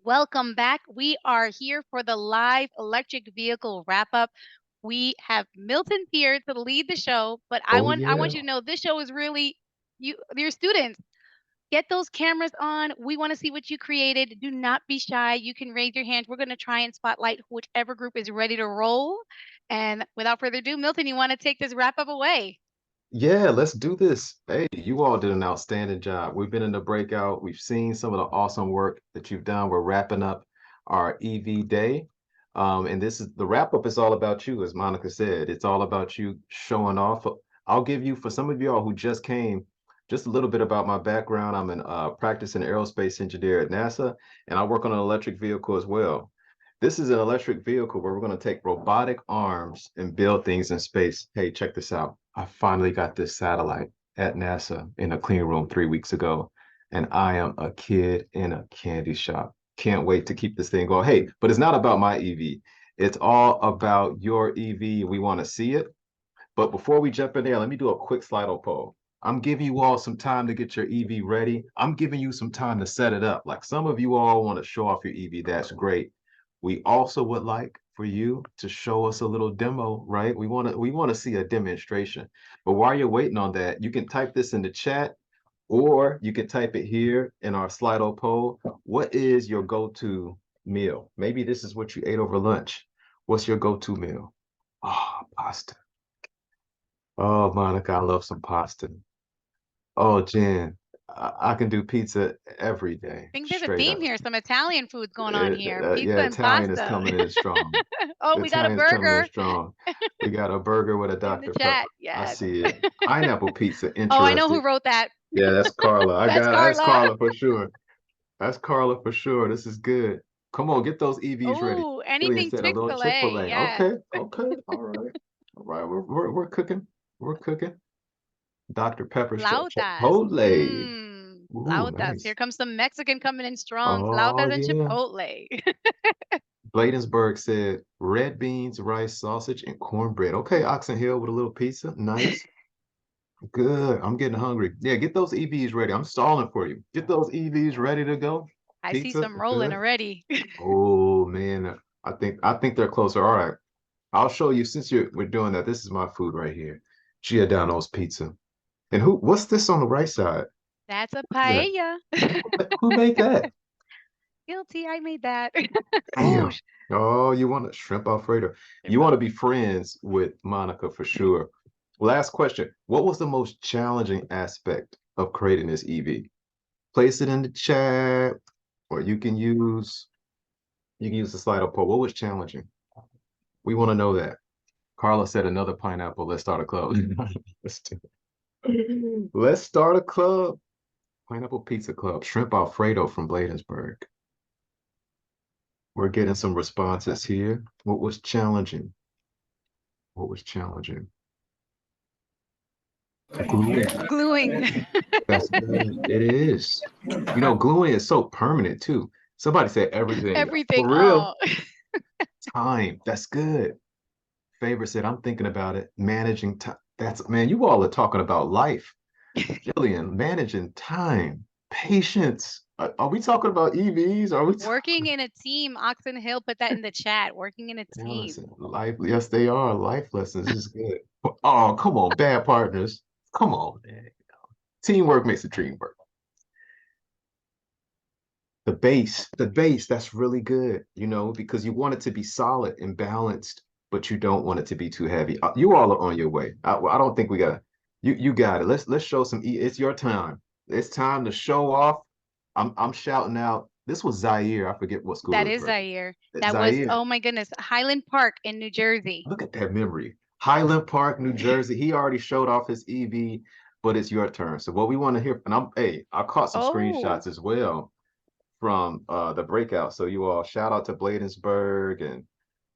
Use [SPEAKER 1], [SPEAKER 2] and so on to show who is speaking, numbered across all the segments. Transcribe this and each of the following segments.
[SPEAKER 1] Welcome back. We are here for the live electric vehicle wrap up. We have Milton here to lead the show, but I
[SPEAKER 2] Oh
[SPEAKER 1] want I
[SPEAKER 2] yeah.
[SPEAKER 1] want you to know this show is really your students. Get those cameras on. We want to see what you created. Do not be shy. You can raise your hand. We're going to try and spotlight whichever group is ready to roll. And without further ado, Milton, you want to take this wrap up away?
[SPEAKER 2] Yeah, let's do this. Hey, you all did an outstanding job. We've been in the breakout. We've seen some of the awesome work that you've done. We're wrapping up our EV day. And this is the wrap up is all about you, as Monica said. It's all about you showing off. I'll give you, for some of y'all who just came, just a little bit about my background. I'm an practicing aerospace engineer at NASA, and I work on an electric vehicle as well. This is an electric vehicle where we're going to take robotic arms and build things in space. Hey, check this out. I finally got this satellite at NASA in a clean room 3 weeks ago, and I am a kid in a candy shop. Can't wait to keep this thing going. Hey, but it's not about my EV. It's all about your EV. We want to see it. But before we jump in there, let me do a quick Slido poll. I'm giving you all some time to get your EV ready. I'm giving you some time to set it up. Like some of you all want to show off your EV. That's great. We also would like for you to show us a little demo, right? We want to see a demonstration. But while you're waiting on that, you can type this in the chat or you can type it here in our Slido poll. What is your go-to meal? Maybe this is what you ate over lunch. What's your go-to meal? Ah, pasta. Oh, Monica, I love some pasta. Oh, Jen, I can do pizza every day,
[SPEAKER 1] I think there's a
[SPEAKER 2] straight
[SPEAKER 1] theme
[SPEAKER 2] up.
[SPEAKER 1] here, some Italian foods going on here, pizza
[SPEAKER 2] Yeah,
[SPEAKER 1] and
[SPEAKER 2] Italian is
[SPEAKER 1] pasta.
[SPEAKER 2] coming in strong.
[SPEAKER 1] Oh,
[SPEAKER 2] The
[SPEAKER 1] we got a
[SPEAKER 2] Italian's coming in
[SPEAKER 1] burger
[SPEAKER 2] strong. We got a burger with a
[SPEAKER 1] in the
[SPEAKER 2] Dr. Pepper.
[SPEAKER 1] chat.
[SPEAKER 2] I
[SPEAKER 1] Yes.
[SPEAKER 2] see it. Pineapple pizza,
[SPEAKER 1] Oh, I know who
[SPEAKER 2] interesting.
[SPEAKER 1] wrote that.
[SPEAKER 2] Yeah, that's Carla.
[SPEAKER 1] That's
[SPEAKER 2] That's
[SPEAKER 1] Carla.
[SPEAKER 2] Carla for sure. That's Carla for sure. This is good. Come on, get those EVs ready.
[SPEAKER 1] Oh,
[SPEAKER 2] Gillian
[SPEAKER 1] anything
[SPEAKER 2] said a little
[SPEAKER 1] Chick-fil-A.
[SPEAKER 2] Chick-fil-A.
[SPEAKER 1] Yes.
[SPEAKER 2] Okay, okay, all right. All right, we're cooking. We're cooking. Dr. Pepper
[SPEAKER 1] Flautas.
[SPEAKER 2] Chipotle. Ooh,
[SPEAKER 1] Flautas. Here
[SPEAKER 2] nice.
[SPEAKER 1] comes some Mexican coming in strong.
[SPEAKER 2] Oh
[SPEAKER 1] Flautas and
[SPEAKER 2] yeah.
[SPEAKER 1] Chipotle.
[SPEAKER 2] Bladensburg said red beans, rice, sausage, and cornbread. Okay, Oxon Hill with a little pizza. Nice. Good. I'm getting hungry. Yeah, get those EVs ready. I'm stalling for you. Get those EVs ready to go.
[SPEAKER 1] I see
[SPEAKER 2] Pizza.
[SPEAKER 1] some rolling
[SPEAKER 2] Good.
[SPEAKER 1] already.
[SPEAKER 2] Oh man. I think they're closer. All right. I'll show you since we're doing that. This is my food right here. Giordano's pizza. And what's this on the right side?
[SPEAKER 1] That's a
[SPEAKER 2] What's that?
[SPEAKER 1] paella.
[SPEAKER 2] Who made that?
[SPEAKER 1] Guilty, I made that. Ooh,
[SPEAKER 2] Damn. Oh, you want a shrimp Alfredo? You want to
[SPEAKER 1] shrimp.
[SPEAKER 2] be friends with Monica for sure. Last question. What was the most challenging aspect of creating this EV? Place it in the chat, or you can use the Slido poll. What was challenging? We want to know that. Carla said another pineapple. Let's start a club. Let's do it. Let's start a club. Pineapple Pizza Club. Shrimp Alfredo from Bladensburg. We're getting some responses here. What was challenging? What was challenging? Gluing.
[SPEAKER 1] Gluing.
[SPEAKER 2] That's good. It is. Gluing is so permanent too. Somebody said everything.
[SPEAKER 1] Everything.
[SPEAKER 2] For real.
[SPEAKER 1] Oh,
[SPEAKER 2] Time. That's good. Favor said, I'm thinking about it. Managing time. That's, man, you all are talking about life. Jillian, managing time, patience. Are we talking about EVs? Are we
[SPEAKER 1] working
[SPEAKER 2] talking?
[SPEAKER 1] in a team. Oxen Hill put that in the chat. Working in a
[SPEAKER 2] Yeah,
[SPEAKER 1] team.
[SPEAKER 2] listen, life. Yes, they are. Life lessons. This is good. Oh, come on, bad partners. Come on, man. Teamwork makes the dream work. The base, that's really good, because you want it to be solid and balanced, but you don't want it to be too heavy. You all are on your way. I don't think we got you got it. Let's show some it's your time. It's time to show off. I'm shouting out. This was Zaire. I forget what school
[SPEAKER 1] That
[SPEAKER 2] it was
[SPEAKER 1] is
[SPEAKER 2] from.
[SPEAKER 1] Zaire. That was,
[SPEAKER 2] Zaire.
[SPEAKER 1] oh my goodness, Highland Park in New Jersey.
[SPEAKER 2] Look at that memory. Highland Park, New Jersey. He already showed off his EV, but it's your turn. So what we want to hear, and I caught some
[SPEAKER 1] Oh,
[SPEAKER 2] screenshots as well from the breakout. So you all shout out to Bladensburg and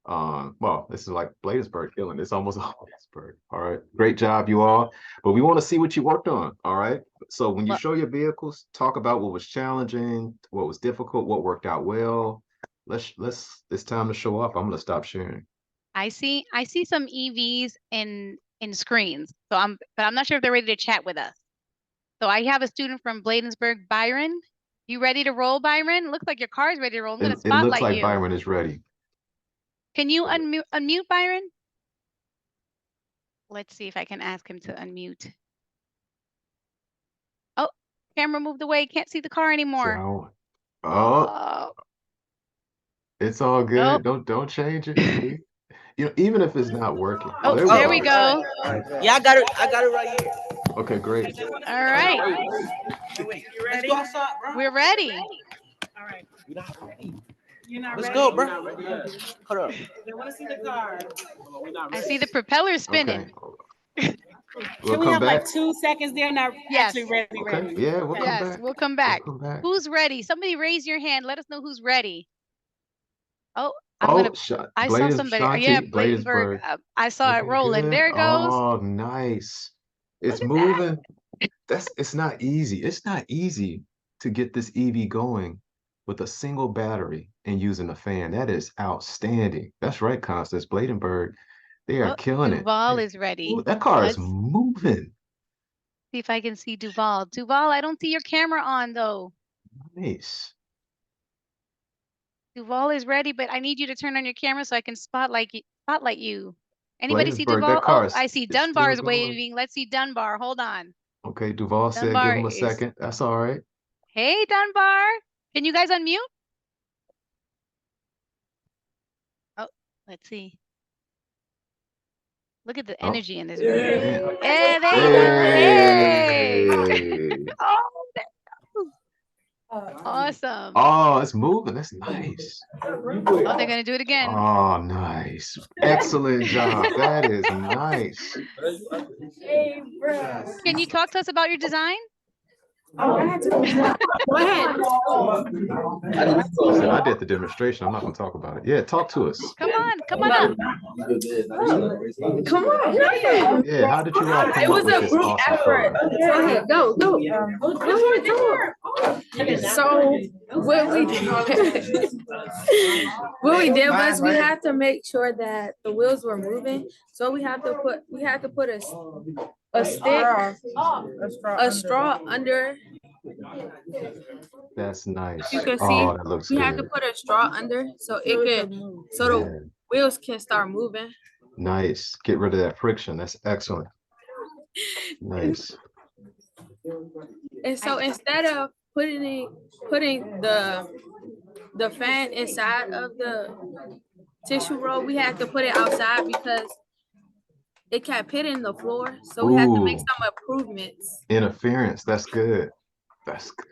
[SPEAKER 2] well, this is like Bladensburg killing. It's almost Bladensburg. All right. Great job, you all. But we want to see what you worked on. All right. So when you
[SPEAKER 1] well,
[SPEAKER 2] show your vehicles, talk about what was challenging, what was difficult, what worked out well. It's time to show up. I'm gonna stop sharing.
[SPEAKER 1] I see some EVs in screens. But I'm not sure if they're ready to chat with us. So I have a student from Bladensburg, Byron. You ready to roll, Byron? Looks like your car's ready to roll. I'm gonna
[SPEAKER 2] It looks
[SPEAKER 1] spotlight
[SPEAKER 2] like
[SPEAKER 1] you.
[SPEAKER 2] Byron is ready.
[SPEAKER 1] Can you unmute Byron? Let's see if I can ask him to unmute. Oh, camera moved away. Can't see the car anymore.
[SPEAKER 2] So, oh, it's all good. Don't change it. See? You know, even if it's not working.
[SPEAKER 1] Oh, there we go.
[SPEAKER 3] Yeah, I got it right here.
[SPEAKER 2] Okay, great.
[SPEAKER 1] All right.
[SPEAKER 3] You ready? Let's go outside, bro.
[SPEAKER 1] We're ready.
[SPEAKER 3] All right. You're not ready. You're not Let's ready. Go, bro. Hold up. They want to see the car.
[SPEAKER 1] I see the propeller spinning.
[SPEAKER 2] Okay.
[SPEAKER 3] Can we have like 2 seconds there? Not actually ready.
[SPEAKER 2] Okay.
[SPEAKER 3] Ready.
[SPEAKER 2] Yeah, we'll come back.
[SPEAKER 1] We'll come back.
[SPEAKER 2] We'll come back.
[SPEAKER 1] Who's ready? Somebody raise your hand. Let us know who's ready. Oh, I saw somebody. Yeah, Bladensburg. I saw it rolling. There it goes.
[SPEAKER 2] Oh, nice. It's moving. It's not easy. It's not easy to get this EV going with a single battery and using a fan. That is outstanding. That's right, Constance. Bladenburg. They are killing it.
[SPEAKER 1] Duval is ready.
[SPEAKER 2] Ooh, that car is moving.
[SPEAKER 1] See if I can see Duval. Duval, I don't see your camera on though.
[SPEAKER 2] Nice.
[SPEAKER 1] Duval is ready, but I need you to turn on your camera so I can spotlight you. Anybody see
[SPEAKER 2] Bladensburg,
[SPEAKER 1] Duval?
[SPEAKER 2] car
[SPEAKER 1] I see Dunbar is waving. Let's see Dunbar. Hold on.
[SPEAKER 2] Okay, Duval said give him a second. That's all right.
[SPEAKER 1] Hey, Dunbar. Can you guys unmute? Oh, let's see. Look at the energy in this room. Yeah, there you go. Hey. Oh, there it goes. Awesome.
[SPEAKER 2] Oh, it's moving. That's nice.
[SPEAKER 1] Oh, they're going to do it again.
[SPEAKER 2] Oh, nice. Excellent job. That is nice.
[SPEAKER 1] Can you talk to us about your design?
[SPEAKER 4] Go ahead.
[SPEAKER 2] Listen, I did the demonstration. I'm not going to talk about it. Yeah, talk to us.
[SPEAKER 1] Come on up.
[SPEAKER 4] Come on.
[SPEAKER 2] Yeah, how did you all come
[SPEAKER 4] It was
[SPEAKER 2] up with
[SPEAKER 4] a
[SPEAKER 2] this
[SPEAKER 4] group
[SPEAKER 2] awesome
[SPEAKER 4] effort.
[SPEAKER 2] product?
[SPEAKER 4] Go ahead, go. So what we did was we had to make sure that the wheels were moving. So we had to put a straw under.
[SPEAKER 2] That's nice.
[SPEAKER 4] You can see
[SPEAKER 2] that looks
[SPEAKER 4] we
[SPEAKER 2] good.
[SPEAKER 4] had to put a straw under so the wheels can start moving.
[SPEAKER 2] Nice. Get rid of that friction. That's excellent. Nice.
[SPEAKER 4] And so instead of putting the fan inside of the tissue roll, we had to put it outside because it kept hitting the floor. So we had to make some improvements.
[SPEAKER 2] Interference. That's good. That's good.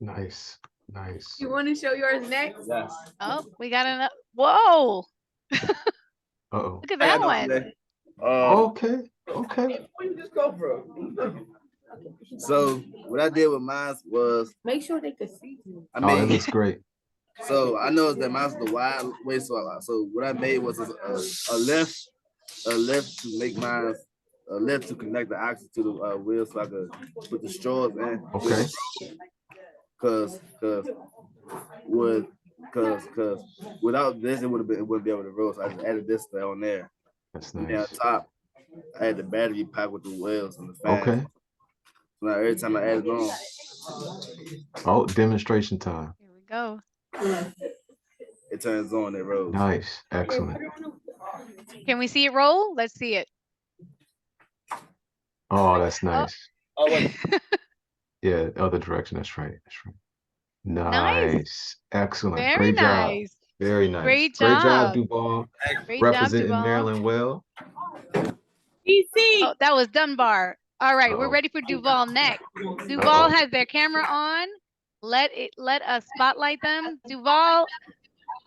[SPEAKER 2] Nice. Nice.
[SPEAKER 4] You want to show yours next?
[SPEAKER 3] Yes.
[SPEAKER 1] Oh, we got another. Whoa.
[SPEAKER 2] Uh-oh.
[SPEAKER 1] Look at that one.
[SPEAKER 2] Okay.
[SPEAKER 3] Where you just go from? So what I did with mine was
[SPEAKER 4] Make sure they could see you.
[SPEAKER 2] That looks great.
[SPEAKER 3] So I know that mine's the wide way. So what I made was a lift to make mine a lift to connect the axle to the wheel, so I could put the straws in.
[SPEAKER 2] Okay.
[SPEAKER 3] Cause without this it wouldn't be able to roll. So I just added this on there.
[SPEAKER 2] That's
[SPEAKER 3] And
[SPEAKER 2] nice.
[SPEAKER 3] on top, I had the battery pack with the wheels and the fan.
[SPEAKER 2] Okay.
[SPEAKER 3] So now every time I add it on.
[SPEAKER 2] Oh, demonstration time.
[SPEAKER 1] Here we go.
[SPEAKER 3] It turns on, it rolls.
[SPEAKER 2] Nice. Excellent.
[SPEAKER 1] Can we see it roll? Let's see it.
[SPEAKER 2] Oh, that's nice.
[SPEAKER 3] Oh, wait.
[SPEAKER 2] Yeah, other direction. That's right. Nice. Excellent.
[SPEAKER 1] Very
[SPEAKER 2] Great
[SPEAKER 1] nice.
[SPEAKER 2] job. Very nice.
[SPEAKER 1] Great
[SPEAKER 2] Great job,
[SPEAKER 1] job.
[SPEAKER 2] Duval.
[SPEAKER 1] Great
[SPEAKER 2] Representing
[SPEAKER 1] job, Duval.
[SPEAKER 2] Maryland well.
[SPEAKER 1] Oh, that was Dunbar. All right, we're
[SPEAKER 2] Uh-oh.
[SPEAKER 1] ready for Duval next. Duval has their camera on. Let us spotlight them. Duval,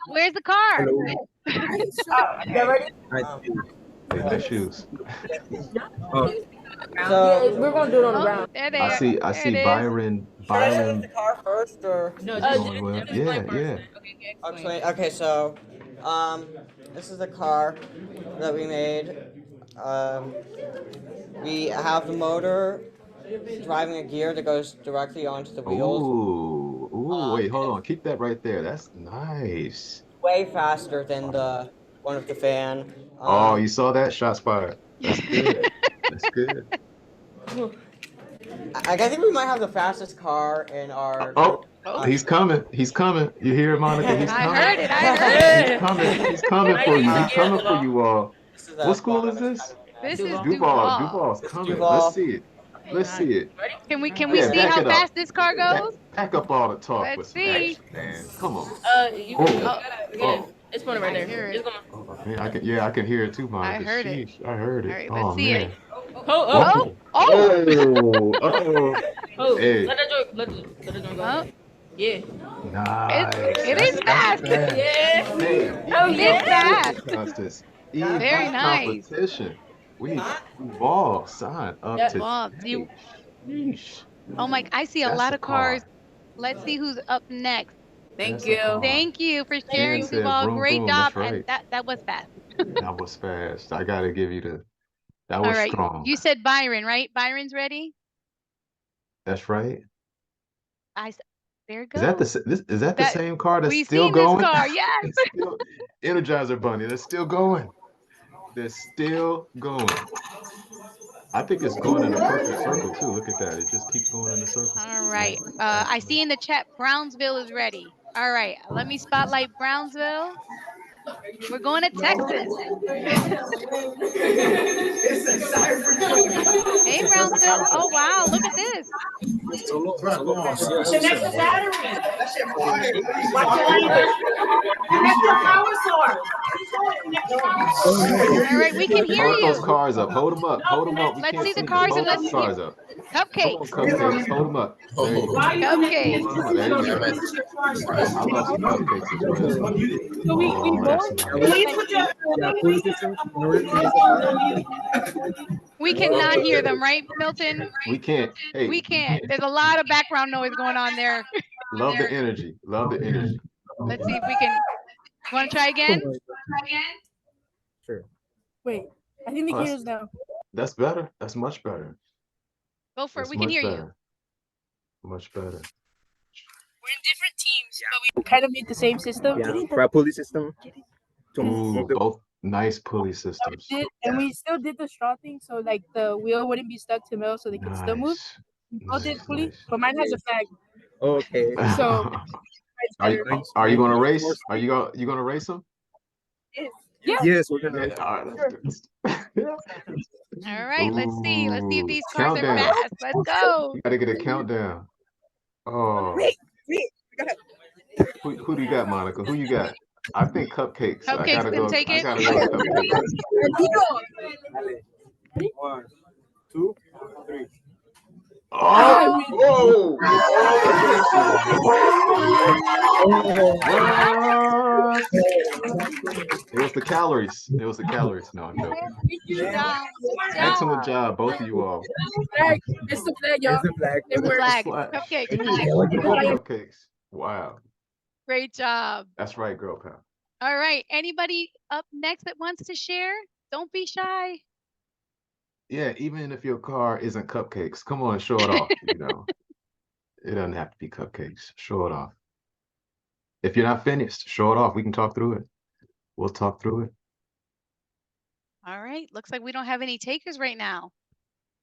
[SPEAKER 1] where's the car?
[SPEAKER 2] Take the shoes.
[SPEAKER 4] So we're gonna do it on the ground.
[SPEAKER 1] There they
[SPEAKER 2] I
[SPEAKER 1] are.
[SPEAKER 2] see
[SPEAKER 1] There it is.
[SPEAKER 2] Byron.
[SPEAKER 5] the car first or
[SPEAKER 4] No,
[SPEAKER 2] going well. Yeah.
[SPEAKER 5] okay, so this is the car that we made. We have the motor driving a gear that goes directly onto the wheels.
[SPEAKER 2] Ooh, wait, hold on. Keep that right there. That's nice.
[SPEAKER 5] Way faster than the one with the fan.
[SPEAKER 2] Oh, you saw that? Shots fired. That's good. That's good.
[SPEAKER 5] I think we might have the fastest car in our.
[SPEAKER 2] Oh,
[SPEAKER 1] Oh,
[SPEAKER 2] He's coming. He's coming. You hear it, Monica? He's
[SPEAKER 1] I
[SPEAKER 2] coming.
[SPEAKER 1] heard it. I heard it.
[SPEAKER 2] He's coming. He's coming for you. He's coming for you all.
[SPEAKER 5] This is
[SPEAKER 2] What school is this?
[SPEAKER 1] This is
[SPEAKER 2] Duval.
[SPEAKER 1] Duval.
[SPEAKER 2] Duval's
[SPEAKER 5] It's
[SPEAKER 2] coming.
[SPEAKER 5] Duval.
[SPEAKER 2] Let's see it. Let's
[SPEAKER 1] Alright.
[SPEAKER 2] see it.
[SPEAKER 1] Can we
[SPEAKER 2] Yeah,
[SPEAKER 1] see
[SPEAKER 2] back
[SPEAKER 1] how
[SPEAKER 2] it up.
[SPEAKER 1] fast this car goes?
[SPEAKER 2] Back up all the talk
[SPEAKER 1] Let's
[SPEAKER 2] with some
[SPEAKER 1] see.
[SPEAKER 2] action, man. Come on.
[SPEAKER 4] You
[SPEAKER 2] Oh.
[SPEAKER 4] gotta, it's going right
[SPEAKER 1] I
[SPEAKER 4] there.
[SPEAKER 1] hear
[SPEAKER 4] It's
[SPEAKER 1] it.
[SPEAKER 4] going.
[SPEAKER 2] Yeah, I can hear it too, Monica.
[SPEAKER 1] I heard it.
[SPEAKER 2] Sheesh, I heard it.
[SPEAKER 1] All right,
[SPEAKER 2] Oh,
[SPEAKER 1] let's see
[SPEAKER 2] man.
[SPEAKER 1] it.
[SPEAKER 4] Oh,
[SPEAKER 1] Oh,
[SPEAKER 2] Hey.
[SPEAKER 4] Let it go.
[SPEAKER 1] oh.
[SPEAKER 4] Yeah.
[SPEAKER 2] Nice.
[SPEAKER 1] It is fast.
[SPEAKER 4] Yeah.
[SPEAKER 2] Hey,
[SPEAKER 4] Oh,
[SPEAKER 1] It is
[SPEAKER 4] yeah.
[SPEAKER 1] fast.
[SPEAKER 2] Constance.
[SPEAKER 1] Very nice.
[SPEAKER 2] Competition. We need ball sign up
[SPEAKER 4] Yeah.
[SPEAKER 2] to
[SPEAKER 1] Well, you-
[SPEAKER 2] Sheesh.
[SPEAKER 1] Oh my, I see a
[SPEAKER 2] That's
[SPEAKER 1] lot
[SPEAKER 2] a
[SPEAKER 1] of cars.
[SPEAKER 2] car.
[SPEAKER 1] Let's see who's up next.
[SPEAKER 4] Thank
[SPEAKER 2] That's a
[SPEAKER 4] you.
[SPEAKER 2] car.
[SPEAKER 1] Thank you for sharing,
[SPEAKER 2] Jen said,
[SPEAKER 1] Duval.
[SPEAKER 2] "Vroom,
[SPEAKER 1] Great
[SPEAKER 2] vroom."
[SPEAKER 1] job.
[SPEAKER 2] That's right.
[SPEAKER 1] And that was fast.
[SPEAKER 2] That was fast. I gotta give you that
[SPEAKER 1] All
[SPEAKER 2] was
[SPEAKER 1] right.
[SPEAKER 2] strong.
[SPEAKER 1] You said Byron, right? Byron's ready?
[SPEAKER 2] That's right.
[SPEAKER 1] There it
[SPEAKER 2] Is that
[SPEAKER 1] goes.
[SPEAKER 2] is that the
[SPEAKER 1] That-
[SPEAKER 2] same car that's
[SPEAKER 1] We've
[SPEAKER 2] still
[SPEAKER 1] seen
[SPEAKER 2] going?
[SPEAKER 1] this car, yes.
[SPEAKER 2] It's still, Energizer Bunny, they're still going. They're still going. I think it's going in a perfect circle too. Look at that. It just keeps going in a circle.
[SPEAKER 1] All right. I see in the chat Brownsville is ready. All right. Let me spotlight Brownsville. We're going to Texas. Hey, Brownsville. Oh, wow. Look at this. All right. We can hear
[SPEAKER 2] Hold those
[SPEAKER 1] you.
[SPEAKER 2] cars up. Hold them up. Hold them up. We
[SPEAKER 1] Let's
[SPEAKER 2] can't
[SPEAKER 1] see the
[SPEAKER 2] them.
[SPEAKER 1] cars
[SPEAKER 2] Hold
[SPEAKER 1] and let's
[SPEAKER 2] those
[SPEAKER 1] see
[SPEAKER 2] cars up. Come on,
[SPEAKER 1] cupcakes.
[SPEAKER 2] cupcakes. Hold them up. There you go.
[SPEAKER 1] Cupcakes.
[SPEAKER 2] Oh, there you go. I love some cupcakes as well. Oh, that's nice.
[SPEAKER 1] We cannot hear them, right, Milton?
[SPEAKER 2] We can't. Hey,
[SPEAKER 1] We can't. There's a lot of background noise going on there.
[SPEAKER 2] love the energy. Love the energy.
[SPEAKER 1] Let's see if we can. Want to try again?
[SPEAKER 2] Sure.
[SPEAKER 6] Wait, I think the
[SPEAKER 2] Oh,
[SPEAKER 6] key
[SPEAKER 2] that's-
[SPEAKER 6] is now.
[SPEAKER 2] That's better. That's much better.
[SPEAKER 1] Go for it.
[SPEAKER 2] That's
[SPEAKER 1] We can
[SPEAKER 2] much
[SPEAKER 1] hear you.
[SPEAKER 2] better. Much better.
[SPEAKER 6] We're in different teams, but we kind of need the same system.
[SPEAKER 7] Yeah, for a pulley system.
[SPEAKER 2] Ooh, both nice pulley systems.
[SPEAKER 6] And we still did the straw thing, so like the wheel wouldn't be stuck to metal, so they could still move. We all did pulley,
[SPEAKER 2] Nice.
[SPEAKER 6] but mine has a flag.
[SPEAKER 7] Okay.
[SPEAKER 6] So
[SPEAKER 2] Are you gonna race? Are you gonna race them?
[SPEAKER 6] yeah.
[SPEAKER 7] Yes, we're gonna.
[SPEAKER 2] Yeah, all right, let's do it.
[SPEAKER 1] All right. Let's see. Let's see if
[SPEAKER 2] Ooh,
[SPEAKER 1] these cars are
[SPEAKER 2] countdown.
[SPEAKER 1] fast. Let's go.
[SPEAKER 2] You gotta get a countdown. Oh, who do you got, Monica? Who you got? I think cupcakes. I
[SPEAKER 1] Cupcakes
[SPEAKER 2] gotta
[SPEAKER 1] can
[SPEAKER 2] go.
[SPEAKER 1] take
[SPEAKER 2] I
[SPEAKER 1] it.
[SPEAKER 2] gotta go with cupcakes.
[SPEAKER 7] 1, 2, 3.
[SPEAKER 2] Oh, whoa! It was the calories. It was the calories. No, I'm joking.
[SPEAKER 1] Good job. Good
[SPEAKER 2] Excellent
[SPEAKER 1] job.
[SPEAKER 2] job, both of you all.
[SPEAKER 6] Flag. It's the flag, y'all.
[SPEAKER 7] It's a black.
[SPEAKER 6] It
[SPEAKER 1] The
[SPEAKER 6] works.
[SPEAKER 1] flag.
[SPEAKER 2] Flag.
[SPEAKER 1] Cupcakes.
[SPEAKER 2] Hey, cupcakes. Wow.
[SPEAKER 1] Great job.
[SPEAKER 2] That's right, girl pal.
[SPEAKER 1] All right. Anybody up next that wants to share? Don't be shy.
[SPEAKER 2] Yeah, even if your car isn't cupcakes, come on, show it off. You know, it doesn't have to be cupcakes. Show it off. If you're not finished, show it off. We can talk through it. We'll talk through it.
[SPEAKER 1] All right. Looks like we don't have any takers right now.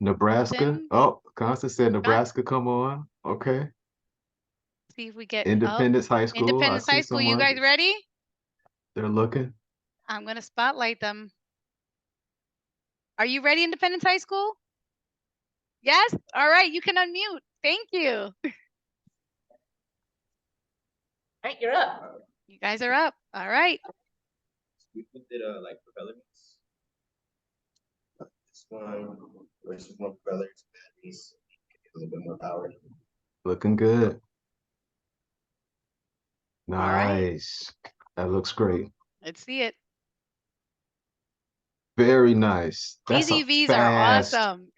[SPEAKER 2] Nebraska.
[SPEAKER 1] Then-
[SPEAKER 2] Oh, Constance said Nebraska. Come on. Okay.
[SPEAKER 1] See if we get
[SPEAKER 2] Independence High School. I
[SPEAKER 1] Independence
[SPEAKER 2] see
[SPEAKER 1] High School. You
[SPEAKER 2] someone.
[SPEAKER 1] guys ready?
[SPEAKER 2] They're looking.
[SPEAKER 1] I'm going to spotlight them. Are you ready, Independence High School? Yes? All right. You can unmute. Thank you.
[SPEAKER 4] All right, you're up.
[SPEAKER 1] You guys are up. All right.
[SPEAKER 8] We did like propeller mix. This one, there's just more propellers, batteries, a little bit more power.
[SPEAKER 2] Looking good.
[SPEAKER 1] right.
[SPEAKER 2] Nice. That looks great.
[SPEAKER 1] Let's see it.
[SPEAKER 2] Very nice.
[SPEAKER 1] These
[SPEAKER 2] That's a
[SPEAKER 1] EVs are
[SPEAKER 2] fast
[SPEAKER 1] awesome.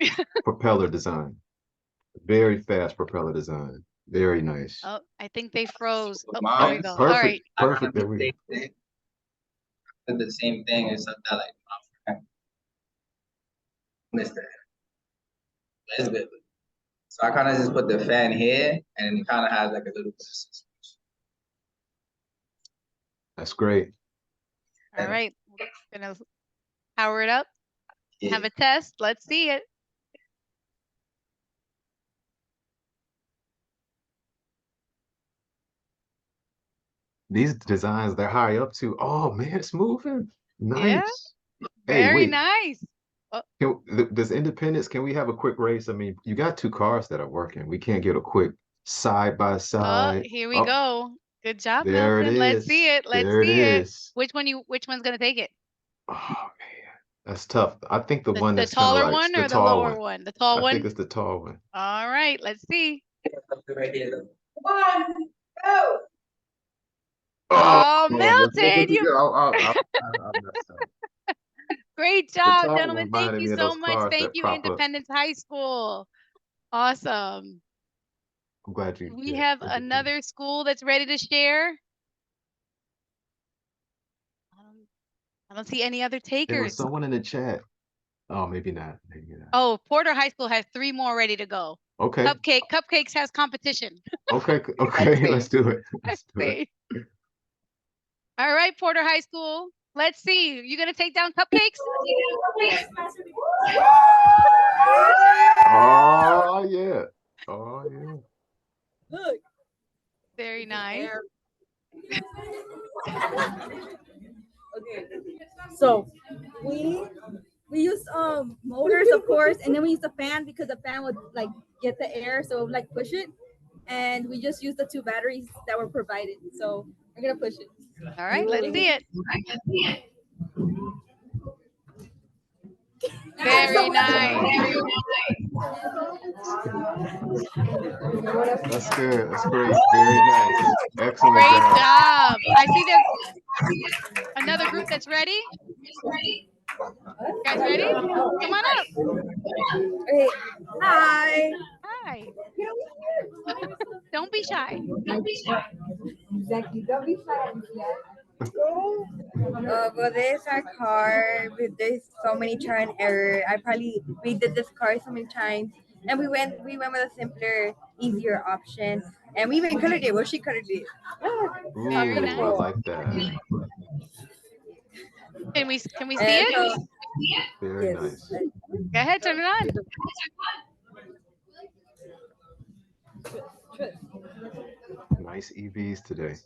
[SPEAKER 2] propeller design. Very fast propeller design. Very nice.
[SPEAKER 1] Oh, I think they froze. Oh, there we
[SPEAKER 8] Mine,
[SPEAKER 1] go. All
[SPEAKER 2] Perfect.
[SPEAKER 1] right.
[SPEAKER 2] Perfect. There we go.
[SPEAKER 8] Did the same thing, except that like missed it. It's good. So I kind of just put the fan here, and it kind of has like a little bit of suspension.
[SPEAKER 2] That's great.
[SPEAKER 1] All right. We're going to power it up.
[SPEAKER 8] Yeah.
[SPEAKER 1] Have a test. Let's see it.
[SPEAKER 2] These designs, they're high up too. Oh man, it's moving.
[SPEAKER 1] Yeah,
[SPEAKER 2] Nice. Hey,
[SPEAKER 1] very
[SPEAKER 2] wait.
[SPEAKER 1] nice. Oh,
[SPEAKER 2] Does Independence, can we have a quick race? I mean, you got two cars that are working. We can't get a quick side by side.
[SPEAKER 1] here we
[SPEAKER 2] Oh,
[SPEAKER 1] go. Good job,
[SPEAKER 2] there it
[SPEAKER 1] Milton. Let's see
[SPEAKER 2] is.
[SPEAKER 1] it. Let's
[SPEAKER 2] There it
[SPEAKER 1] see it.
[SPEAKER 2] is.
[SPEAKER 1] Which one's gonna take it?
[SPEAKER 2] Oh man, that's tough. I think the one
[SPEAKER 1] The
[SPEAKER 2] that's kind of
[SPEAKER 1] taller
[SPEAKER 2] like
[SPEAKER 1] one
[SPEAKER 2] the
[SPEAKER 1] or the
[SPEAKER 2] tall
[SPEAKER 1] lower
[SPEAKER 2] one.
[SPEAKER 1] one? The tall
[SPEAKER 2] I think
[SPEAKER 1] one?
[SPEAKER 2] it's the tall one.
[SPEAKER 1] All right, let's see.
[SPEAKER 8] Right here. 1, 2.
[SPEAKER 1] Oh,
[SPEAKER 2] Let's go.
[SPEAKER 1] Milton, you
[SPEAKER 2] I messed up.
[SPEAKER 1] great
[SPEAKER 2] The
[SPEAKER 1] job,
[SPEAKER 2] tall one
[SPEAKER 1] gentlemen. Thank
[SPEAKER 2] reminded
[SPEAKER 1] you
[SPEAKER 2] me of
[SPEAKER 1] so
[SPEAKER 2] those
[SPEAKER 1] much.
[SPEAKER 2] cars
[SPEAKER 1] Thank
[SPEAKER 2] that
[SPEAKER 1] you,
[SPEAKER 2] prop up.
[SPEAKER 1] Independence High School. Awesome.
[SPEAKER 2] I'm glad you.
[SPEAKER 1] We
[SPEAKER 2] Yeah,
[SPEAKER 1] have
[SPEAKER 2] Independence.
[SPEAKER 1] another school that's ready to share. I don't see any other
[SPEAKER 2] There was
[SPEAKER 1] takers.
[SPEAKER 2] someone in the chat. Oh, maybe not. Maybe not.
[SPEAKER 1] Oh, Porter High School has 3 more ready to go.
[SPEAKER 2] Okay.
[SPEAKER 1] Cupcakes has competition.
[SPEAKER 2] Okay. Okay. Let's do it.
[SPEAKER 1] Let's
[SPEAKER 2] Let's do it.
[SPEAKER 1] see. All right, Porter High School. Let's see. You gonna take down Cupcakes?
[SPEAKER 2] Oh yeah. Oh yeah.
[SPEAKER 4] Look.
[SPEAKER 1] Very nice.
[SPEAKER 9] Okay. So we use motors, of course, and then we use the fan because the fan would like get the air, so it would, like push it. And we just use the 2 batteries that were provided. So we're gonna push it.
[SPEAKER 1] All right, let's see it. Very nice.
[SPEAKER 2] That's good. That's great. Very nice. Excellent
[SPEAKER 1] Great
[SPEAKER 2] job.
[SPEAKER 1] job. I see there's another group that's ready. You guys ready? Come on up.
[SPEAKER 9] Okay. Hi.
[SPEAKER 1] Hi. Don't be shy.
[SPEAKER 9] Exactly. Don't be shy. Well, this is our car. There's so many trial and error. We did this car so many times, and we went with a simpler, easier option, and we even colored it. Well, she colored it.
[SPEAKER 2] Ooh,
[SPEAKER 1] Very
[SPEAKER 2] I
[SPEAKER 1] nice.
[SPEAKER 2] like that.
[SPEAKER 1] Can we see it?
[SPEAKER 9] So,
[SPEAKER 2] Very
[SPEAKER 9] yes.
[SPEAKER 2] nice.
[SPEAKER 1] Go ahead, turn it on.
[SPEAKER 2] Nice EVs today.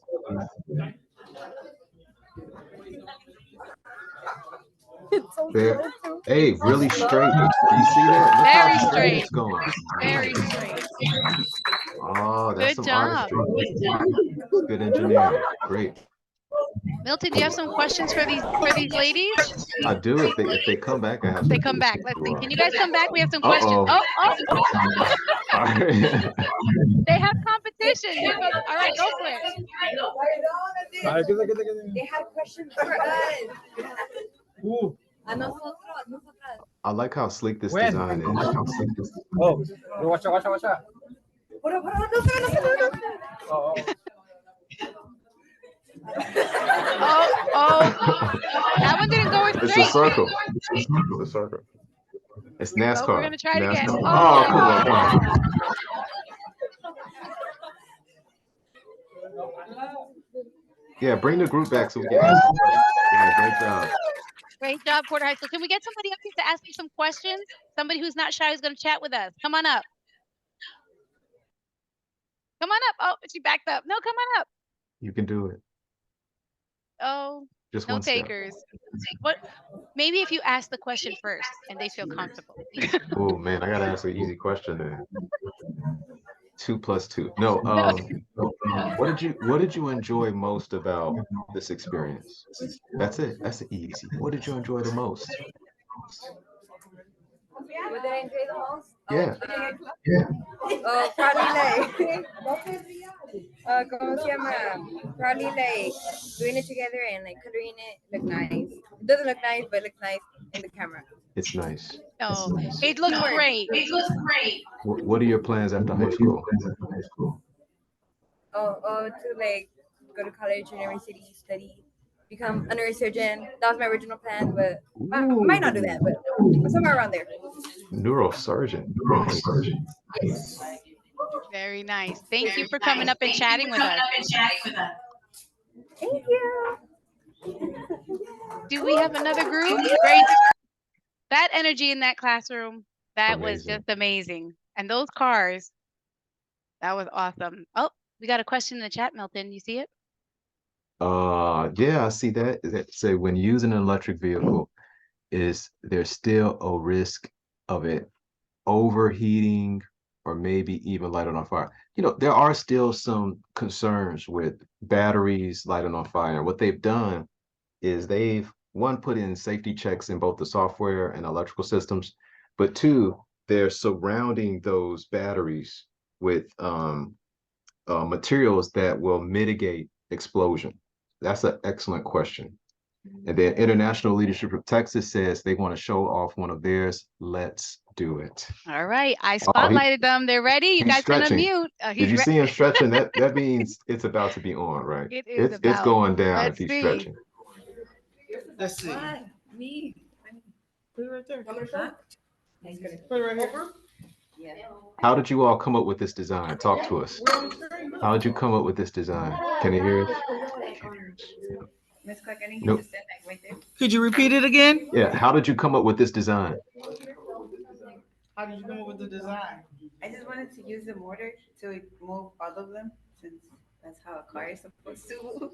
[SPEAKER 2] Hey, really straight. Do you see that? Look
[SPEAKER 1] Very
[SPEAKER 2] how straight
[SPEAKER 1] straight.
[SPEAKER 2] it's going.
[SPEAKER 1] Very
[SPEAKER 2] Nice.
[SPEAKER 1] straight.
[SPEAKER 2] Oh, that's
[SPEAKER 1] Good
[SPEAKER 2] some
[SPEAKER 1] job.
[SPEAKER 2] artistry. Good engineering. Great.
[SPEAKER 1] Milton, do you have some questions for these ladies?
[SPEAKER 2] I do. If they come back, I have
[SPEAKER 1] They
[SPEAKER 2] some
[SPEAKER 1] come back.
[SPEAKER 2] questions
[SPEAKER 1] Let's
[SPEAKER 2] as
[SPEAKER 1] see.
[SPEAKER 2] well.
[SPEAKER 1] Can you guys come back? We have some questions.
[SPEAKER 2] Uh-oh.
[SPEAKER 1] Oh.
[SPEAKER 2] All right.
[SPEAKER 1] They have competition. All right, go for it.
[SPEAKER 9] They have questions for us.
[SPEAKER 2] I like how sleek this design is.
[SPEAKER 7] Oh, watch out.
[SPEAKER 1] Oh. That one didn't go
[SPEAKER 2] It's
[SPEAKER 1] straight.
[SPEAKER 2] a circle. It's a circle. It's NASCAR.
[SPEAKER 1] Oh, we're gonna try it again.
[SPEAKER 2] NASCAR.
[SPEAKER 1] Oh.
[SPEAKER 2] Come on. Yeah, bring the group back so we can ask some questions. Yeah, great job.
[SPEAKER 1] Great job, Porter High School. Can we get somebody up here to ask you some questions? Somebody who's not shy who's going to chat with us. Come on up. Come on up. Oh, she backed up. No, come on up.
[SPEAKER 2] You can do it.
[SPEAKER 1] Oh,
[SPEAKER 2] Just
[SPEAKER 1] no
[SPEAKER 2] one step.
[SPEAKER 1] takers. What? Maybe if you ask the question first and they feel comfortable.
[SPEAKER 2] Oh man, I gotta ask an easy question then. 2 + 2. No, what did you enjoy most about this experience? That's it. That's easy. What did you enjoy the most?
[SPEAKER 9] What did I enjoy the most?
[SPEAKER 2] Yeah.
[SPEAKER 9] Probably like ¿cómo se llama? Probably like doing it together and like coloring it look nice. It doesn't look nice, but it looks nice in the camera.
[SPEAKER 2] It's nice.
[SPEAKER 1] Oh, it looks great.
[SPEAKER 2] What are your plans after high school?
[SPEAKER 9] To like go to college, university, study, become a neurosurgeon. That was my original plan, but I might not do that, but somewhere around there.
[SPEAKER 2] Neurosurgeon. Nice.
[SPEAKER 1] Very nice. Thank you for coming up and chatting with us.
[SPEAKER 9] Thank you.
[SPEAKER 1] Do we have another group? Great. That energy in that classroom, that was just amazing. And those cars, that was awesome. Oh, we got a question in the chat, Milton. You see it?
[SPEAKER 2] Yeah, I see that. Say when using an electric vehicle, is there's still a risk of it overheating or maybe even lighting on fire. You know, there are still some concerns with batteries lighting on fire. And what they've done is they've one put in safety checks in both the software and electrical systems, but two, they're surrounding those batteries with materials that will mitigate explosion. That's an excellent question. And then International Leadership of Texas says they want to show off one of theirs. Let's do it.
[SPEAKER 1] All right, I
[SPEAKER 2] Oh,
[SPEAKER 1] spotlighted them. They're ready. You
[SPEAKER 2] he's
[SPEAKER 1] guys can
[SPEAKER 2] stretching.
[SPEAKER 1] unmute.
[SPEAKER 2] Did you see him stretching? That means it's about to be on, right?
[SPEAKER 1] It is
[SPEAKER 2] It's
[SPEAKER 1] about.
[SPEAKER 2] going down
[SPEAKER 1] Let's
[SPEAKER 2] if he's
[SPEAKER 1] see.
[SPEAKER 2] stretching.
[SPEAKER 5] Let's see.
[SPEAKER 9] Me.
[SPEAKER 5] Put it right there.
[SPEAKER 9] Huh?
[SPEAKER 5] Put it right here.
[SPEAKER 9] Yeah.
[SPEAKER 2] How did you all come up with this design? Talk to us. How did you come up with this design? Can you hear us?
[SPEAKER 9] Miss Clark, I need you
[SPEAKER 2] Nope.
[SPEAKER 9] to stand like right there.
[SPEAKER 5] Could you repeat it again?
[SPEAKER 2] Yeah, how did you come up with this design?
[SPEAKER 5] How did you come up with the design?
[SPEAKER 9] I just wanted to use the mortar to move all of them since that's how a car is supposed to move.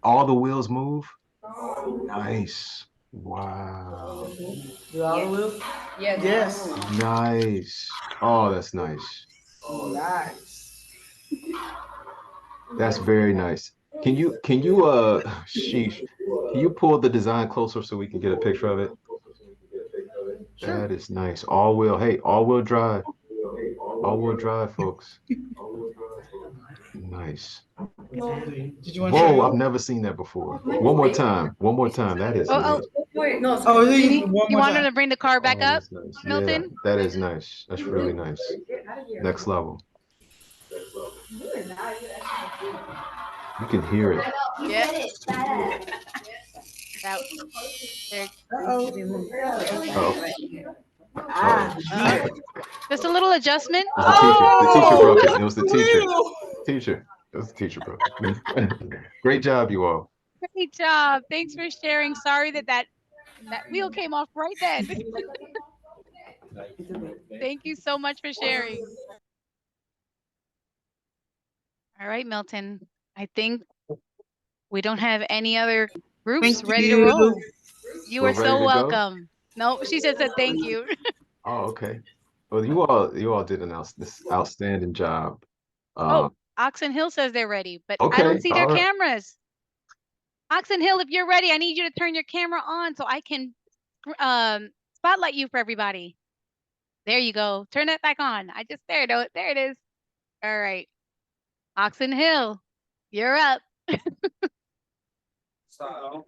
[SPEAKER 2] All the wheels move? Nice. Wow.
[SPEAKER 5] Do all the wheels?
[SPEAKER 9] Yes.
[SPEAKER 5] Yes.
[SPEAKER 2] Nice. Oh, that's nice.
[SPEAKER 5] Nice.
[SPEAKER 2] That's very nice. Can you sheesh, can you pull the design closer so we can get a picture of it?
[SPEAKER 5] Sure.
[SPEAKER 2] That is nice. All wheel, hey, all wheel drive. All wheel drive, folks. Nice.
[SPEAKER 5] Did you want to
[SPEAKER 2] Whoa,
[SPEAKER 5] show
[SPEAKER 2] I've never seen that before. One more time. One more time. That is nice.
[SPEAKER 9] No,
[SPEAKER 5] Oh,
[SPEAKER 1] You,
[SPEAKER 5] you
[SPEAKER 1] need,
[SPEAKER 5] one
[SPEAKER 1] you
[SPEAKER 5] more
[SPEAKER 1] want her
[SPEAKER 5] time.
[SPEAKER 1] to bring the car back
[SPEAKER 2] Oh,
[SPEAKER 1] up,
[SPEAKER 2] that's nice. Yeah,
[SPEAKER 1] Milton?
[SPEAKER 2] that is nice. That's really nice. Next level. You can hear it.
[SPEAKER 1] Yeah. That, there,
[SPEAKER 2] Oh,
[SPEAKER 1] just a little adjustment.
[SPEAKER 2] it was the teacher. The teacher broke it. It was the teacher.
[SPEAKER 5] Wheel.
[SPEAKER 2] Teacher. It was the teacher, bro. Great job, you all.
[SPEAKER 1] Great job. Thanks for sharing. Sorry that wheel came off right then. Thank you so much for sharing. All right, Milton. I think we don't have any other groups
[SPEAKER 5] Thank
[SPEAKER 1] ready to
[SPEAKER 5] you.
[SPEAKER 1] roll. You
[SPEAKER 2] We're
[SPEAKER 1] are
[SPEAKER 2] ready
[SPEAKER 1] so
[SPEAKER 2] to go?
[SPEAKER 1] welcome. No, she just said thank you.
[SPEAKER 2] Oh, okay. Well, you all did this outstanding job.
[SPEAKER 1] Oh, Oxen Hill says they're ready, but I
[SPEAKER 2] Okay,
[SPEAKER 1] don't see their
[SPEAKER 2] all right.
[SPEAKER 1] cameras. Oxen Hill, if you're ready, I need you to turn your camera on so I can spotlight you for everybody. There you go. Turn that back on. There it is. All right. Oxen Hill, you're up.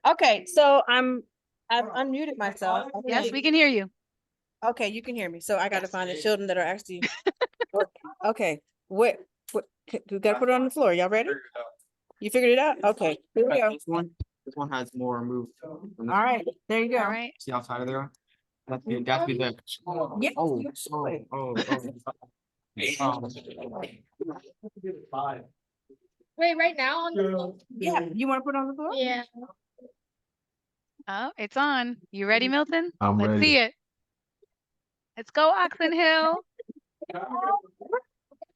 [SPEAKER 10] Okay, so I've unmuted myself.
[SPEAKER 1] Yes, we can hear you.
[SPEAKER 10] Okay, you can hear me. So I gotta find the children that are actually. Okay, what, we gotta put it on the floor. Y'all ready? You figured it out? Okay, here we go.
[SPEAKER 7] This one has more moved.
[SPEAKER 10] All right, there you
[SPEAKER 1] All
[SPEAKER 10] go.
[SPEAKER 1] right.
[SPEAKER 7] See how tired they are? That's be the.
[SPEAKER 10] Yeah.
[SPEAKER 4] Wait, right now on the
[SPEAKER 10] Yeah, you wanna put it on the floor?
[SPEAKER 4] Yeah.
[SPEAKER 1] Oh, it's on. You ready, Milton?
[SPEAKER 2] I'm
[SPEAKER 1] Let's
[SPEAKER 2] ready.
[SPEAKER 1] see it. Let's go, Oxen Hill.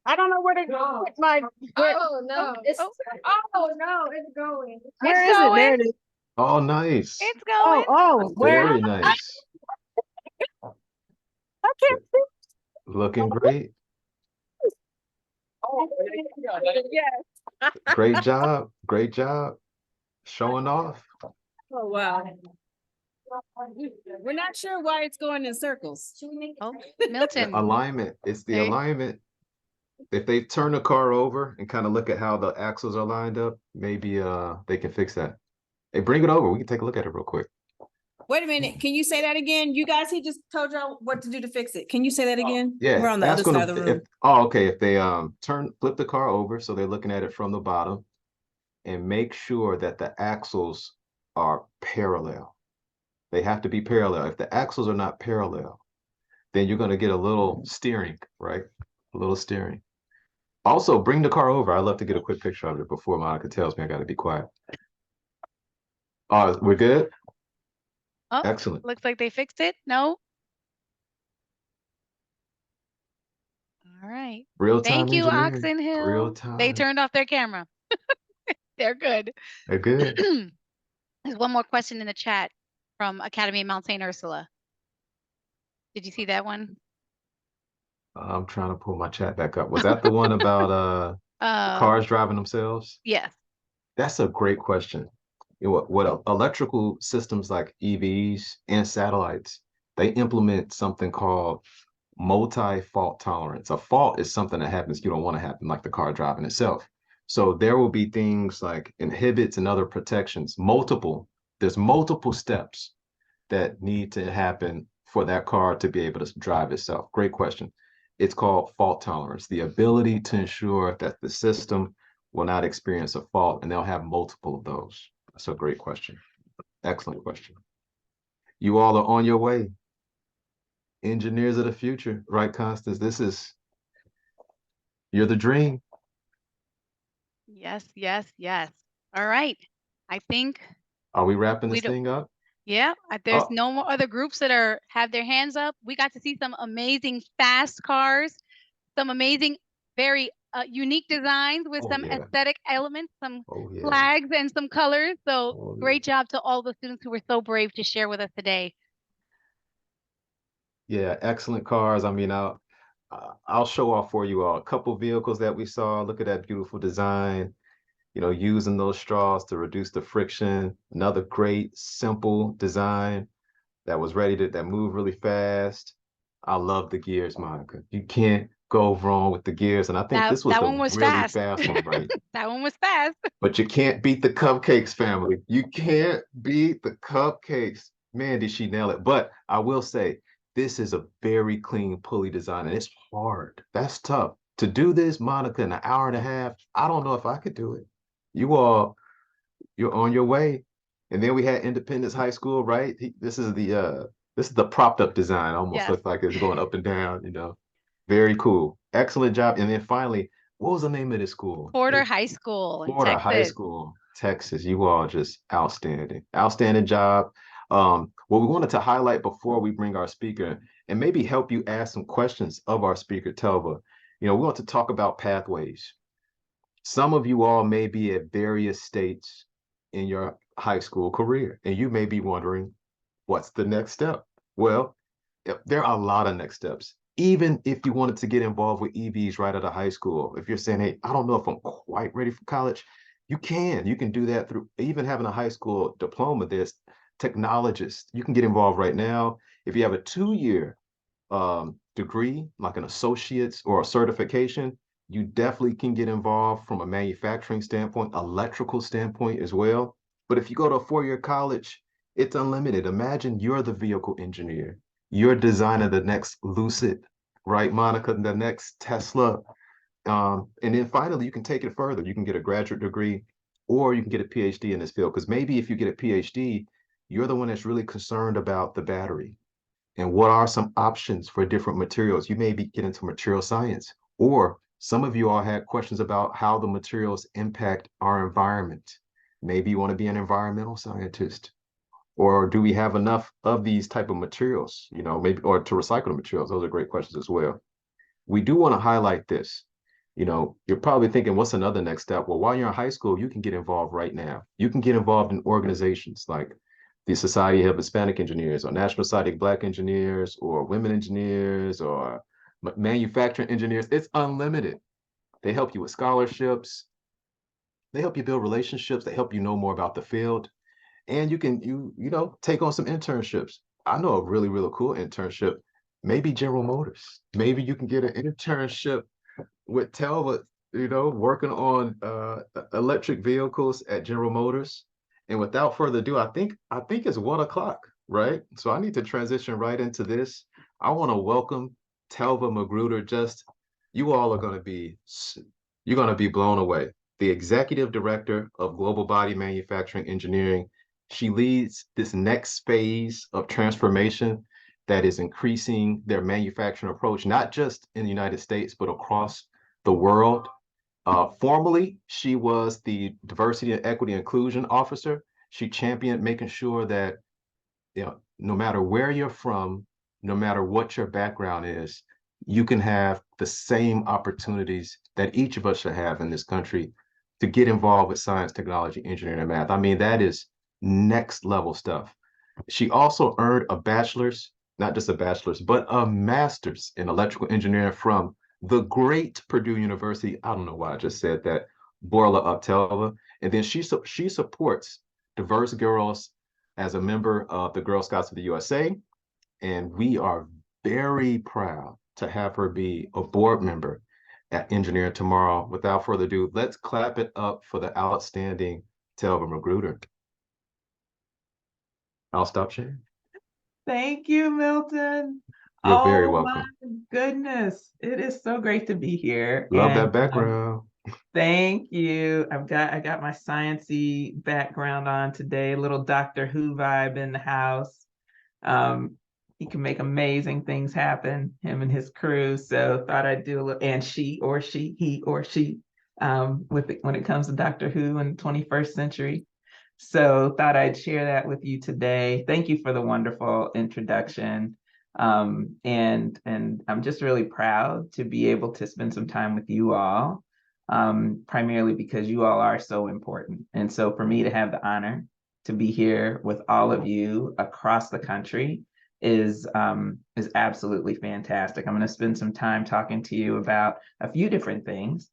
[SPEAKER 10] I don't know where to go with my.
[SPEAKER 4] Oh no.
[SPEAKER 1] Oh,
[SPEAKER 4] Oh no, it's going.
[SPEAKER 10] Where
[SPEAKER 1] it's
[SPEAKER 10] is it?
[SPEAKER 1] going.
[SPEAKER 10] There it is.
[SPEAKER 2] Oh, nice.
[SPEAKER 1] It's going.
[SPEAKER 10] Oh, where?
[SPEAKER 2] Very nice.
[SPEAKER 10] I can't see.
[SPEAKER 2] Looking great.
[SPEAKER 10] Oh, yes.
[SPEAKER 2] Great job. Great job. Showing off.
[SPEAKER 10] Oh, wow. We're not sure why it's going in circles.
[SPEAKER 1] Oh,
[SPEAKER 2] The
[SPEAKER 1] Milton.
[SPEAKER 2] alignment. It's the
[SPEAKER 1] There-
[SPEAKER 2] alignment. If they turn the car over and kind of look at how the axles are lined up, maybe they can fix that. Hey, bring it over. We can take a look at it real quick.
[SPEAKER 10] Wait a minute. Can you say that again? You guys, he just told y'all what to do to fix it. Can you say that again?
[SPEAKER 2] Yeah,
[SPEAKER 10] We're on the other
[SPEAKER 2] ask them
[SPEAKER 10] side of the room.
[SPEAKER 2] okay. If they flip the car over so they're looking at it from the bottom and make sure that the axles are parallel. They have to be parallel. If the axles are not parallel, then you're going to get a little steering, right? A little steering. Also, bring the car over. I'd love to get a quick picture of it before Monica tells me I got to be quiet. We're good?
[SPEAKER 1] Oh,
[SPEAKER 2] Excellent.
[SPEAKER 1] looks like they fixed it. No. All right.
[SPEAKER 2] Real time
[SPEAKER 1] Thank you,
[SPEAKER 2] engineering.
[SPEAKER 1] Oxen Hill.
[SPEAKER 2] Real
[SPEAKER 1] They
[SPEAKER 2] time.
[SPEAKER 1] turned off their camera. They're good.
[SPEAKER 2] They're good.
[SPEAKER 1] There's one more question in the chat from Academy of Mount St. Ursula. Did you see that one?
[SPEAKER 2] I'm trying to pull my chat back up. Was that the one about cars driving themselves?
[SPEAKER 1] Yes.
[SPEAKER 2] That's a great question. You know, what electrical systems like EVs and satellites, they implement something called multi-fault tolerance. A fault is something that happens you don't want to happen, like the car driving itself. So there will be things like inhibits and other protections, there's multiple steps that need to happen for that car to be able to drive itself. Great question. It's called fault tolerance, the ability to ensure that the system will not experience a fault, and they'll have multiple of those. That's a great question. Excellent question. You all are on your way. Engineers of the future, right, Constance? You're the dream.
[SPEAKER 1] Yes, yes, yes. All right. I think
[SPEAKER 2] Are we wrapping
[SPEAKER 1] we
[SPEAKER 2] this
[SPEAKER 1] don't.
[SPEAKER 2] thing up?
[SPEAKER 1] Yeah, there's
[SPEAKER 2] Oh,
[SPEAKER 1] no more other groups that have their hands up. We got to see some amazing fast cars, some amazing, very unique designs with
[SPEAKER 2] oh
[SPEAKER 1] some
[SPEAKER 2] yeah.
[SPEAKER 1] aesthetic elements, some
[SPEAKER 2] Oh yeah.
[SPEAKER 1] flags and some colors. So
[SPEAKER 2] Oh, yeah.
[SPEAKER 1] great job to all the students who were so brave to share with us today.
[SPEAKER 2] Yeah, excellent cars. I mean, I'll show off for you all a couple vehicles that we saw. Look at that beautiful design. You know, using those straws to reduce the friction. Another great, simple design that move really fast. I love the gears, Monica. You can't go wrong with the gears. And I think
[SPEAKER 1] That
[SPEAKER 2] this was
[SPEAKER 1] that
[SPEAKER 2] the
[SPEAKER 1] one was
[SPEAKER 2] really
[SPEAKER 1] fast.
[SPEAKER 2] fast one, right?
[SPEAKER 1] That one was fast.
[SPEAKER 2] But you can't beat the cupcakes, family. You can't beat the cupcakes. Man, did she nail it. But I will say, this is a very clean pulley design, and it's hard. That's tough. To do this, Monica, in an hour and a half, I don't know if I could do it. You're on your way. And then we had Independence High School, right? This is the propped up design. Almost
[SPEAKER 1] Yes.
[SPEAKER 2] looks like it's going up and down, you know. Very cool. Excellent job. And then finally, what was the name of this school?
[SPEAKER 1] Porter High School in
[SPEAKER 2] Florida High
[SPEAKER 1] Texas.
[SPEAKER 2] School, Texas. You all just outstanding. Outstanding job. What we wanted to highlight before we bring our speaker and maybe help you ask some questions of our speaker, Telva. You know, we want to talk about pathways. Some of you all may be at various states in your high school career, and you may be wondering, what's the next step? Well, there are a lot of next steps. Even if you wanted to get involved with EVs right out of high school, if you're saying, hey, I don't know if I'm quite ready for college, you can do that through even having a high school diploma. There's technologists. You can get involved right now. If you have a 2-year degree, like an associate's or a certification, you definitely can get involved from a manufacturing standpoint, electrical standpoint as well. But if you go to a 4-year college, it's unlimited. Imagine you're the vehicle engineer. You're designing the next Lucid, right, Monica? The next Tesla. And then finally, you can take it further. You can get a graduate degree or you can get a PhD in this field. Because maybe if you get a PhD, you're the one that's really concerned about the battery and what are some options for different materials. You may be getting into material science, or some of you all had questions about how the materials impact our environment. Maybe you want to be an environmental scientist, or do we have enough of these type of materials, you know, maybe, or to recycle the materials? Those are great questions as well. We do want to highlight this. You know, you're probably thinking, what's another next step? Well, while you're in high school, you can get involved right now. You can get involved in organizations like the Society of Hispanic Engineers or National Society of Black Engineers or Women Engineers or manufacturing engineers. It's unlimited. They help you with scholarships. They help you build relationships. They help you know more about the field. And you can, you know, take on some internships. I know a really, really cool internship, maybe General Motors. Maybe you can get an internship with Telva, you know, working on electric vehicles at General Motors. And without further ado, I think it's 1 o'clock, right? So I need to transition right into this. I want to welcome Telva McGruder. You all are going to be, you're going to be blown away. The executive director of Global Body Manufacturing Engineering. She leads this next phase of transformation that is increasing their manufacturing approach, not just in the United States, but across the world. Formerly, she was the Diversity and Equity Inclusion Officer. She championed making sure that, you know, no matter where you're from, no matter what your background is, you can have the same opportunities that each of us should have in this country to get involved with science, technology, engineering, and math. I mean, that is next level stuff. She also earned a bachelor's, not just a bachelor's, but a master's in electrical engineering from the great Purdue University. I don't know why I just said that, Borla of Telva. And then she supports diverse girls as a member of the Girl Scouts of the USA. And we are very proud to have her be a board member at Engineering Tomorrow. Without further ado, let's clap it up for the outstanding Telva McGruder. I'll stop sharing.
[SPEAKER 11] Thank you, Milton.
[SPEAKER 2] You're very
[SPEAKER 11] Oh
[SPEAKER 2] welcome.
[SPEAKER 11] my goodness. It is so great to be here.
[SPEAKER 2] Love
[SPEAKER 11] And
[SPEAKER 2] that background.
[SPEAKER 11] thank you. I got my sciencey background on today, a little Doctor Who vibe in the house. He can make amazing things happen, him and his crew. So thought I'd do a little, and he or she, when it comes to Doctor Who in the 21st century. So thought I'd share that with you today. Thank you for the wonderful introduction. And I'm just really proud to be able to spend some time with you all, primarily because you all are so important. And so for me to have the honor to be here with all of you across the country is absolutely fantastic. I'm going to spend some time talking to you about a few different things.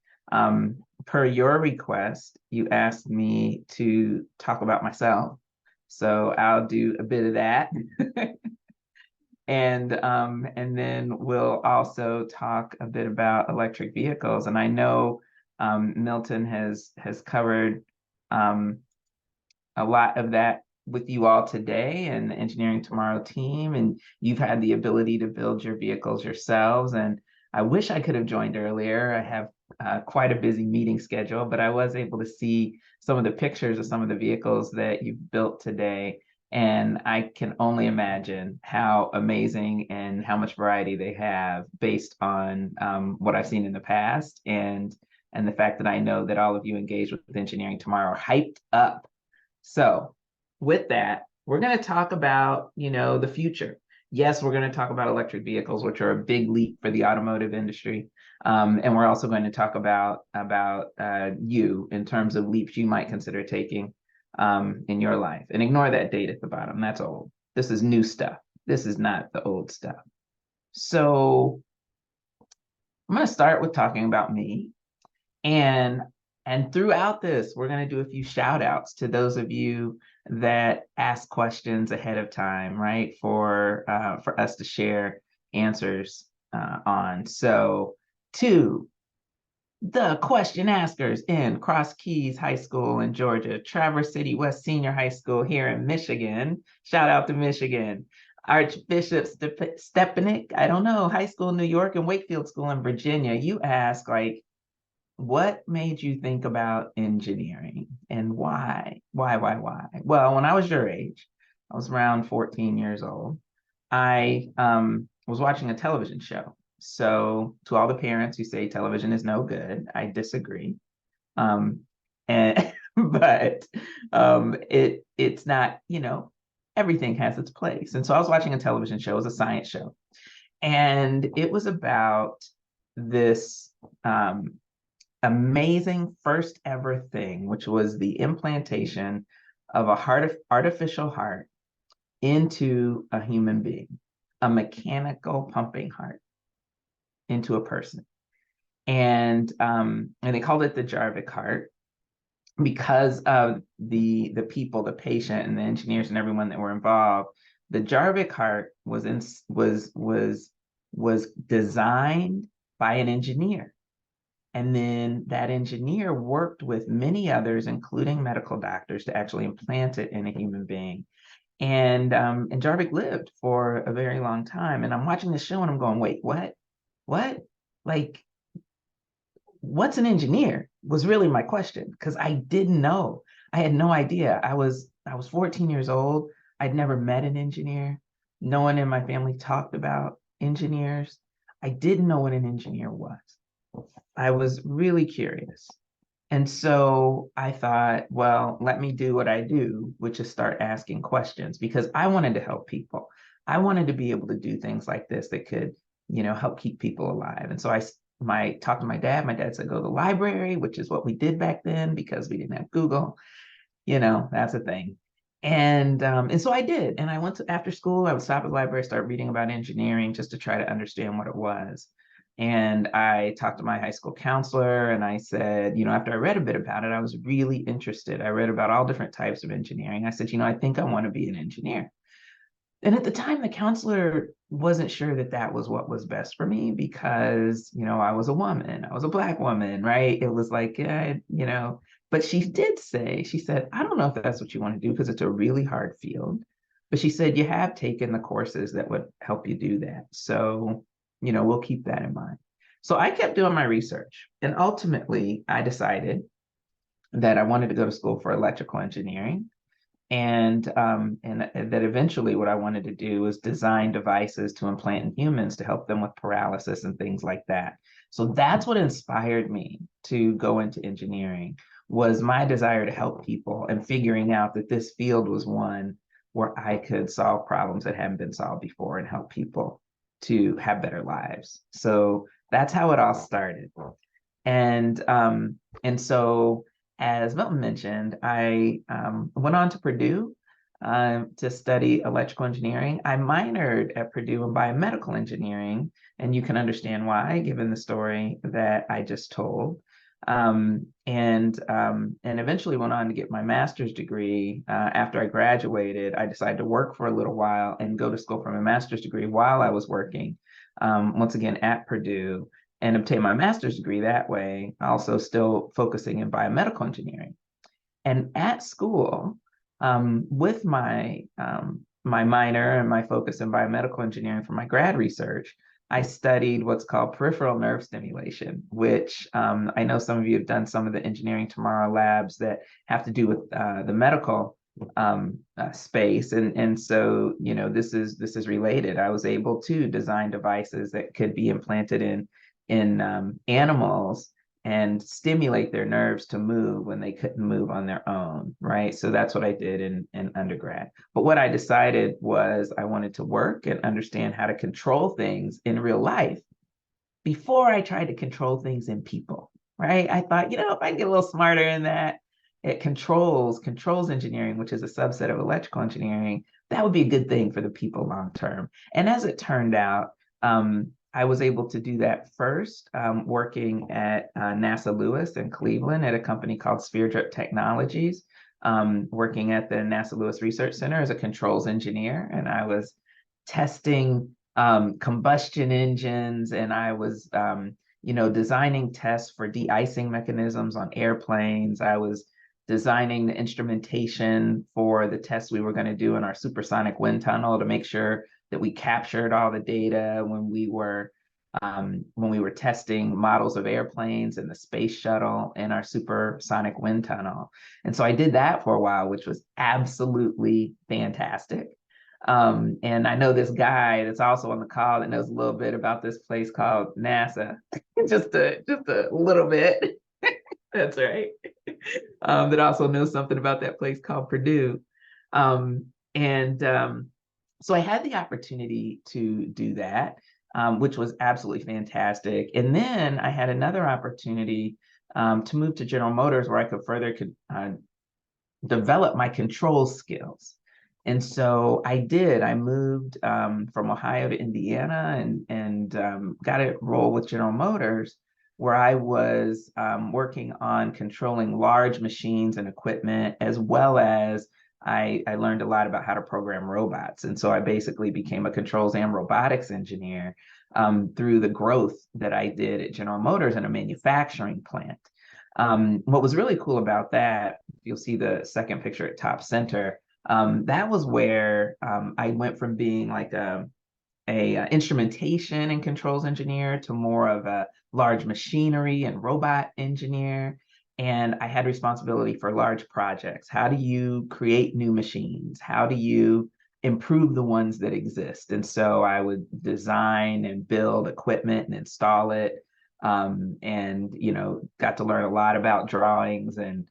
[SPEAKER 11] Per your request, you asked me to talk about myself. So I'll do a bit of that. And then we'll also talk a bit about electric vehicles. And I know Milton has covered a lot of that with you all today and the Engineering Tomorrow team, and you've had the ability to build your vehicles yourselves. And I wish I could have joined earlier. I have quite a busy meeting schedule, but I was able to see some of the pictures of some of the vehicles that you've built today. And I can only imagine how amazing and how much variety they have based on what I've seen in the past, and the fact that I know that all of you engaged with Engineering Tomorrow are hyped up. So with that, we're going to talk about, the future. Yes, we're going to talk about electric vehicles, which are a big leap for the automotive industry. And we're also going to talk about you in terms of leaps you might consider taking in your life. And ignore that date at the bottom. That's old. This is new stuff. This is not the old stuff. So I'm going to start with talking about me. And throughout this, we're going to do a few shout outs to those of you that ask questions ahead of time, right? For us to share answers on. So to the question askers in Cross Keys High School in Georgia, Traverse City West Senior High School here in Michigan. Shout out to Michigan. Archbishop Stepanik, I don't know, High School in New York, and Wakefield School in Virginia. You ask, what made you think about engineering and why? Why? Well, when I was your age, I was around 14 years old. I was watching a television show. So to all the parents who say television is no good, I disagree. But it's not, everything has its place. And so I was watching a television show, it was a science show. And it was about this amazing first ever thing, which was the implantation of a artificial heart into a human being, a mechanical pumping heart into a person. And they called it the Jarvik heart because of the people, the patient and the engineers and everyone that were involved. The Jarvik heart was designed by an engineer. And then that engineer worked with many others, including medical doctors, to actually implant it in a human being. And Jarvik lived for a very long time. And I'm watching this show and I'm going, wait, what? Like, what's an engineer? Was really my question, because I didn't know. I had no idea. I was 14 years old. I'd never met an engineer. No one in my family talked about engineers. I didn't know what an engineer was. I was really curious. And so I thought, well, let me do what I do, which is start asking questions, because I wanted to help people. I wanted to be able to do things like this that could, help keep people alive. And so talked to my dad. My dad said, go to the library, which is what we did back then because we didn't have Google. That's a thing. And so I did. And I went to, after school, I would stop at the library, start reading about engineering just to try to understand what it was. And I talked to my high school counselor and I said, after I read a bit about it, I was really interested. I read about all different types of engineering. I said, I think I want to be an engineer. And at the time, the counselor wasn't sure that that was what was best for me because, I was a woman, I was a Black woman, right? It was like, but she did say, she said, I don't know if that's what you want to do because it's a really hard field. But she said, you have taken the courses that would help you do that. So, we'll keep that in mind. So I kept doing my research. And ultimately, I decided that I wanted to go to school for electrical engineering. And that eventually what I wanted to do was design devices to implant in humans to help them with paralysis and things like that. So that's what inspired me to go into engineering, was my desire to help people and figuring out that this field was one where I could solve problems that hadn't been solved before and help people to have better lives. So that's how it all started. And so, as Milton mentioned, I went on to Purdue to study electrical engineering. I minored at Purdue in biomedical engineering, and you can understand why, given the story that I just told. And eventually went on to get my master's degree. After I graduated, I decided to work for a little while and go to school for my master's degree while I was working, once again at Purdue, and obtain my master's degree that way, also still focusing in biomedical engineering. And at school, with my minor and my focus in biomedical engineering for my grad research, I studied what's called peripheral nerve stimulation, which I know some of you have done some of the Engineering Tomorrow labs that have to do with the medical space. And so, this is related. I was able to design devices that could be implanted in animals and stimulate their nerves to move when they couldn't move on their own, right? So that's what I did in undergrad. But what I decided was I wanted to work and understand how to control things in real life before I tried to control things in people, right? I thought, if I get a little smarter in that, it controls engineering, which is a subset of electrical engineering, that would be a good thing for the people long term. And as it turned out, I was able to do that first, working at NASA Lewis in Cleveland at a company called Sphere Drip Technologies, working at the NASA Lewis Research Center as a controls engineer. And I was testing combustion engines, and I was, designing tests for de-icing mechanisms on airplanes. I was designing the instrumentation for the tests we were going to do in our supersonic wind tunnel to make sure that we captured all the data when we were testing models of airplanes and the space shuttle in our supersonic wind tunnel. And so I did that for a while, which was absolutely fantastic. And I know this guy that's also on the call that knows a little bit about this place called NASA, just a little bit. That's right. That also knows something about that place called Purdue. So I had the opportunity to do that, which was absolutely fantastic. And then I had another opportunity to move to General Motors, where I could further develop my control skills. And so I did. I moved from Ohio to Indiana and got a role with General Motors, where I was working on controlling large machines and equipment, as well as I learned a lot about how to program robots. And so I basically became a controls and robotics engineer through the growth that I did at General Motors in a manufacturing plant. What was really cool about that, you'll see the second picture at top center, that was where I went from being like a instrumentation and controls engineer to more of a large machinery and robot engineer. And I had responsibility for large projects. How do you create new machines? How do you improve the ones that exist? And so I would design and build equipment and install it. And got to learn a lot about drawings and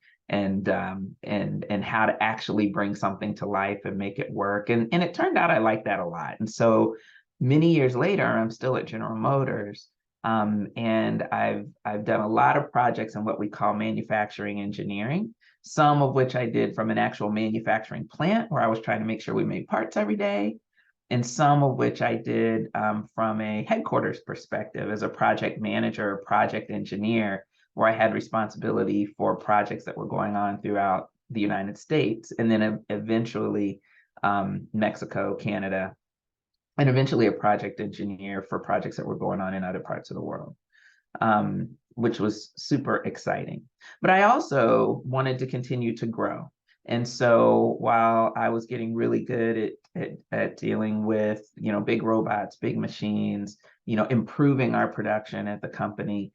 [SPEAKER 11] how to actually bring something to life and make it work. And it turned out I liked that a lot. And so many years later, I'm still at General Motors, And I've done a lot of projects in what we call manufacturing engineering, some of which I did from an actual manufacturing plant where I was trying to make sure we made parts every day, and some of which I did from a headquarters perspective as a project manager or project engineer, where I had responsibility for projects that were going on throughout the United States, and then eventually Mexico, Canada, and eventually a project engineer for projects that were going on in other parts of the world, which was super exciting. But I also wanted to continue to grow. And so while I was getting really good at dealing with, big robots, big machines, improving our production at the company,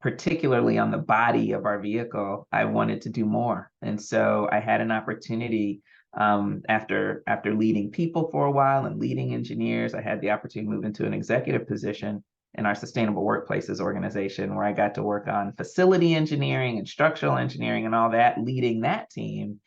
[SPEAKER 11] particularly on the body of our vehicle, I wanted to do more. And so I had an opportunity after leading people for a while and leading engineers. I had the opportunity to move into an executive position in our Sustainable Workplaces organization, where I got to work on facility engineering and structural engineering and all that, leading that team.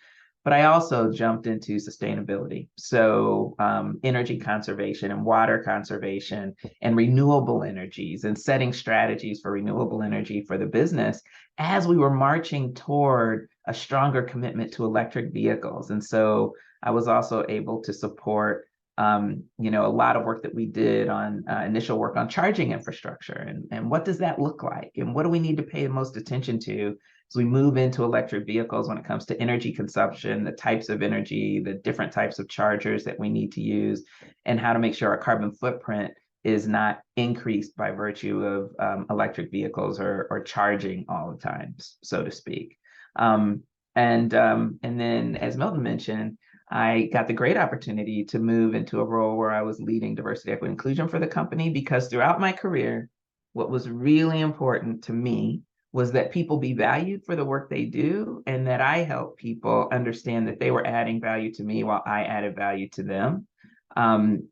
[SPEAKER 11] But I also jumped into sustainability. So energy conservation and water conservation and renewable energies, and setting strategies for renewable energy for the business as we were marching toward a stronger commitment to electric vehicles. And so I was also able to support a lot of work that we did on initial work on charging infrastructure, and what does that look like, and what do we need to pay the most attention to as we move into electric vehicles when it comes to energy consumption, the types of energy, the different types of chargers that we need to use, and how to make sure our carbon footprint is not increased by virtue of electric vehicles or charging all the time, so to speak. And then, as Milton mentioned, I got the great opportunity to move into a role where I was leading diversity, equity, inclusion for the company, because throughout my career, what was really important to me was that people be valued for the work they do, and that I help people understand that they were adding value to me while I added value to them.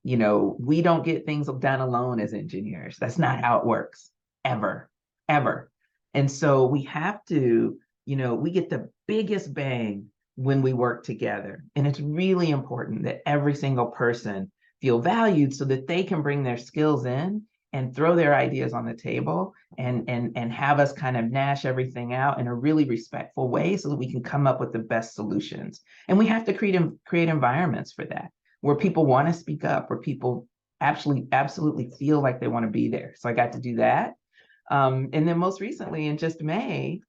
[SPEAKER 11] We don't get things done alone as engineers. That's not how it works, ever, ever. And so we have to, we get the biggest bang when we work together. And it's really important that every single person feel valued so that they can bring their skills in and throw their ideas on the table and have us kind of gnash everything out in a really respectful way so that we can come up with the best solutions. And we have to create environments for that, where people want to speak up, where people absolutely feel like they want to be there. So I got to do that. And then most recently in just May,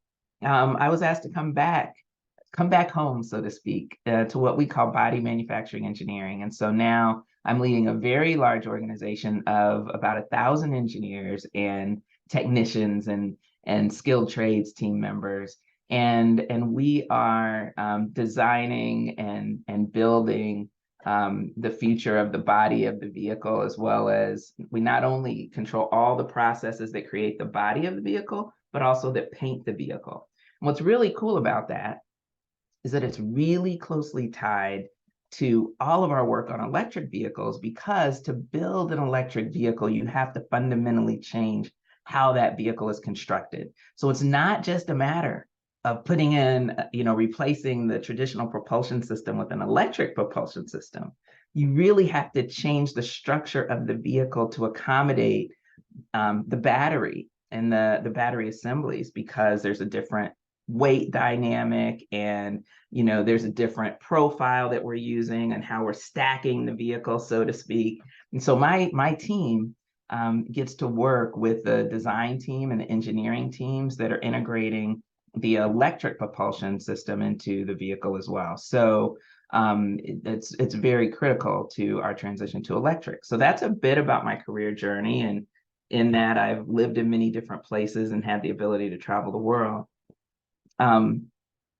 [SPEAKER 11] I was asked to come back home, so to speak, to what we call body manufacturing engineering. And so now I'm leading a very large organization of about 1,000 engineers and technicians and skilled trades team members. And we are designing and building the future of the body of the vehicle, as well as we not only control all the processes that create the body of the vehicle, but also that paint the vehicle. And what's really cool about that is that it's really closely tied to all of our work on electric vehicles, because to build an electric vehicle, you have to fundamentally change how that vehicle is constructed. So it's not just a matter of putting in, replacing the traditional propulsion system with an electric propulsion system. You really have to change the structure of the vehicle to accommodate the battery and the battery assemblies, because there's a different weight dynamic, and there's a different profile that we're using and how we're stacking the vehicle, so to speak. And so my team gets to work with the design team and the engineering teams that are integrating the electric propulsion system into the vehicle as well. So it's very critical to our transition to electric. So that's a bit about my career journey, and in that I've lived in many different places and had the ability to travel the world.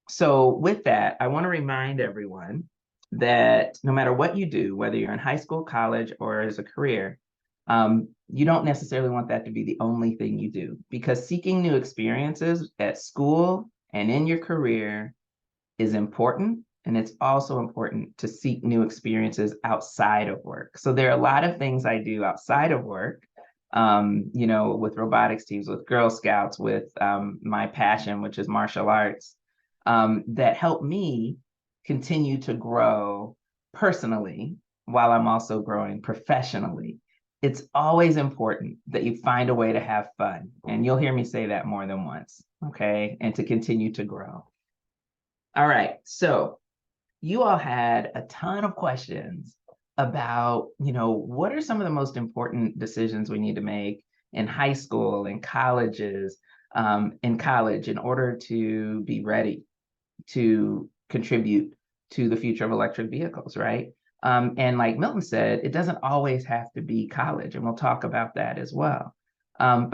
[SPEAKER 11] So with that, I want to remind everyone that no matter what you do, whether you're in high school, college, or as a career, you don't necessarily want that to be the only thing you do, because seeking new experiences at school and in your career is important. And it's also important to seek new experiences outside of work. So there are a lot of things I do outside of work, with robotics teams, with Girl Scouts, with my passion, which is martial arts, that help me continue to grow personally while I'm also growing professionally. it's always important that you find a way to have fun. And you'll hear me say that more than once, okay? And to continue to grow. All right, so you all had a ton of questions about, what are some of the most important decisions we need to make in high school and colleges, in college, in order to be ready to contribute to the future of electric vehicles, right? And like Milton said, it doesn't always have to be college, and we'll talk about that as well. But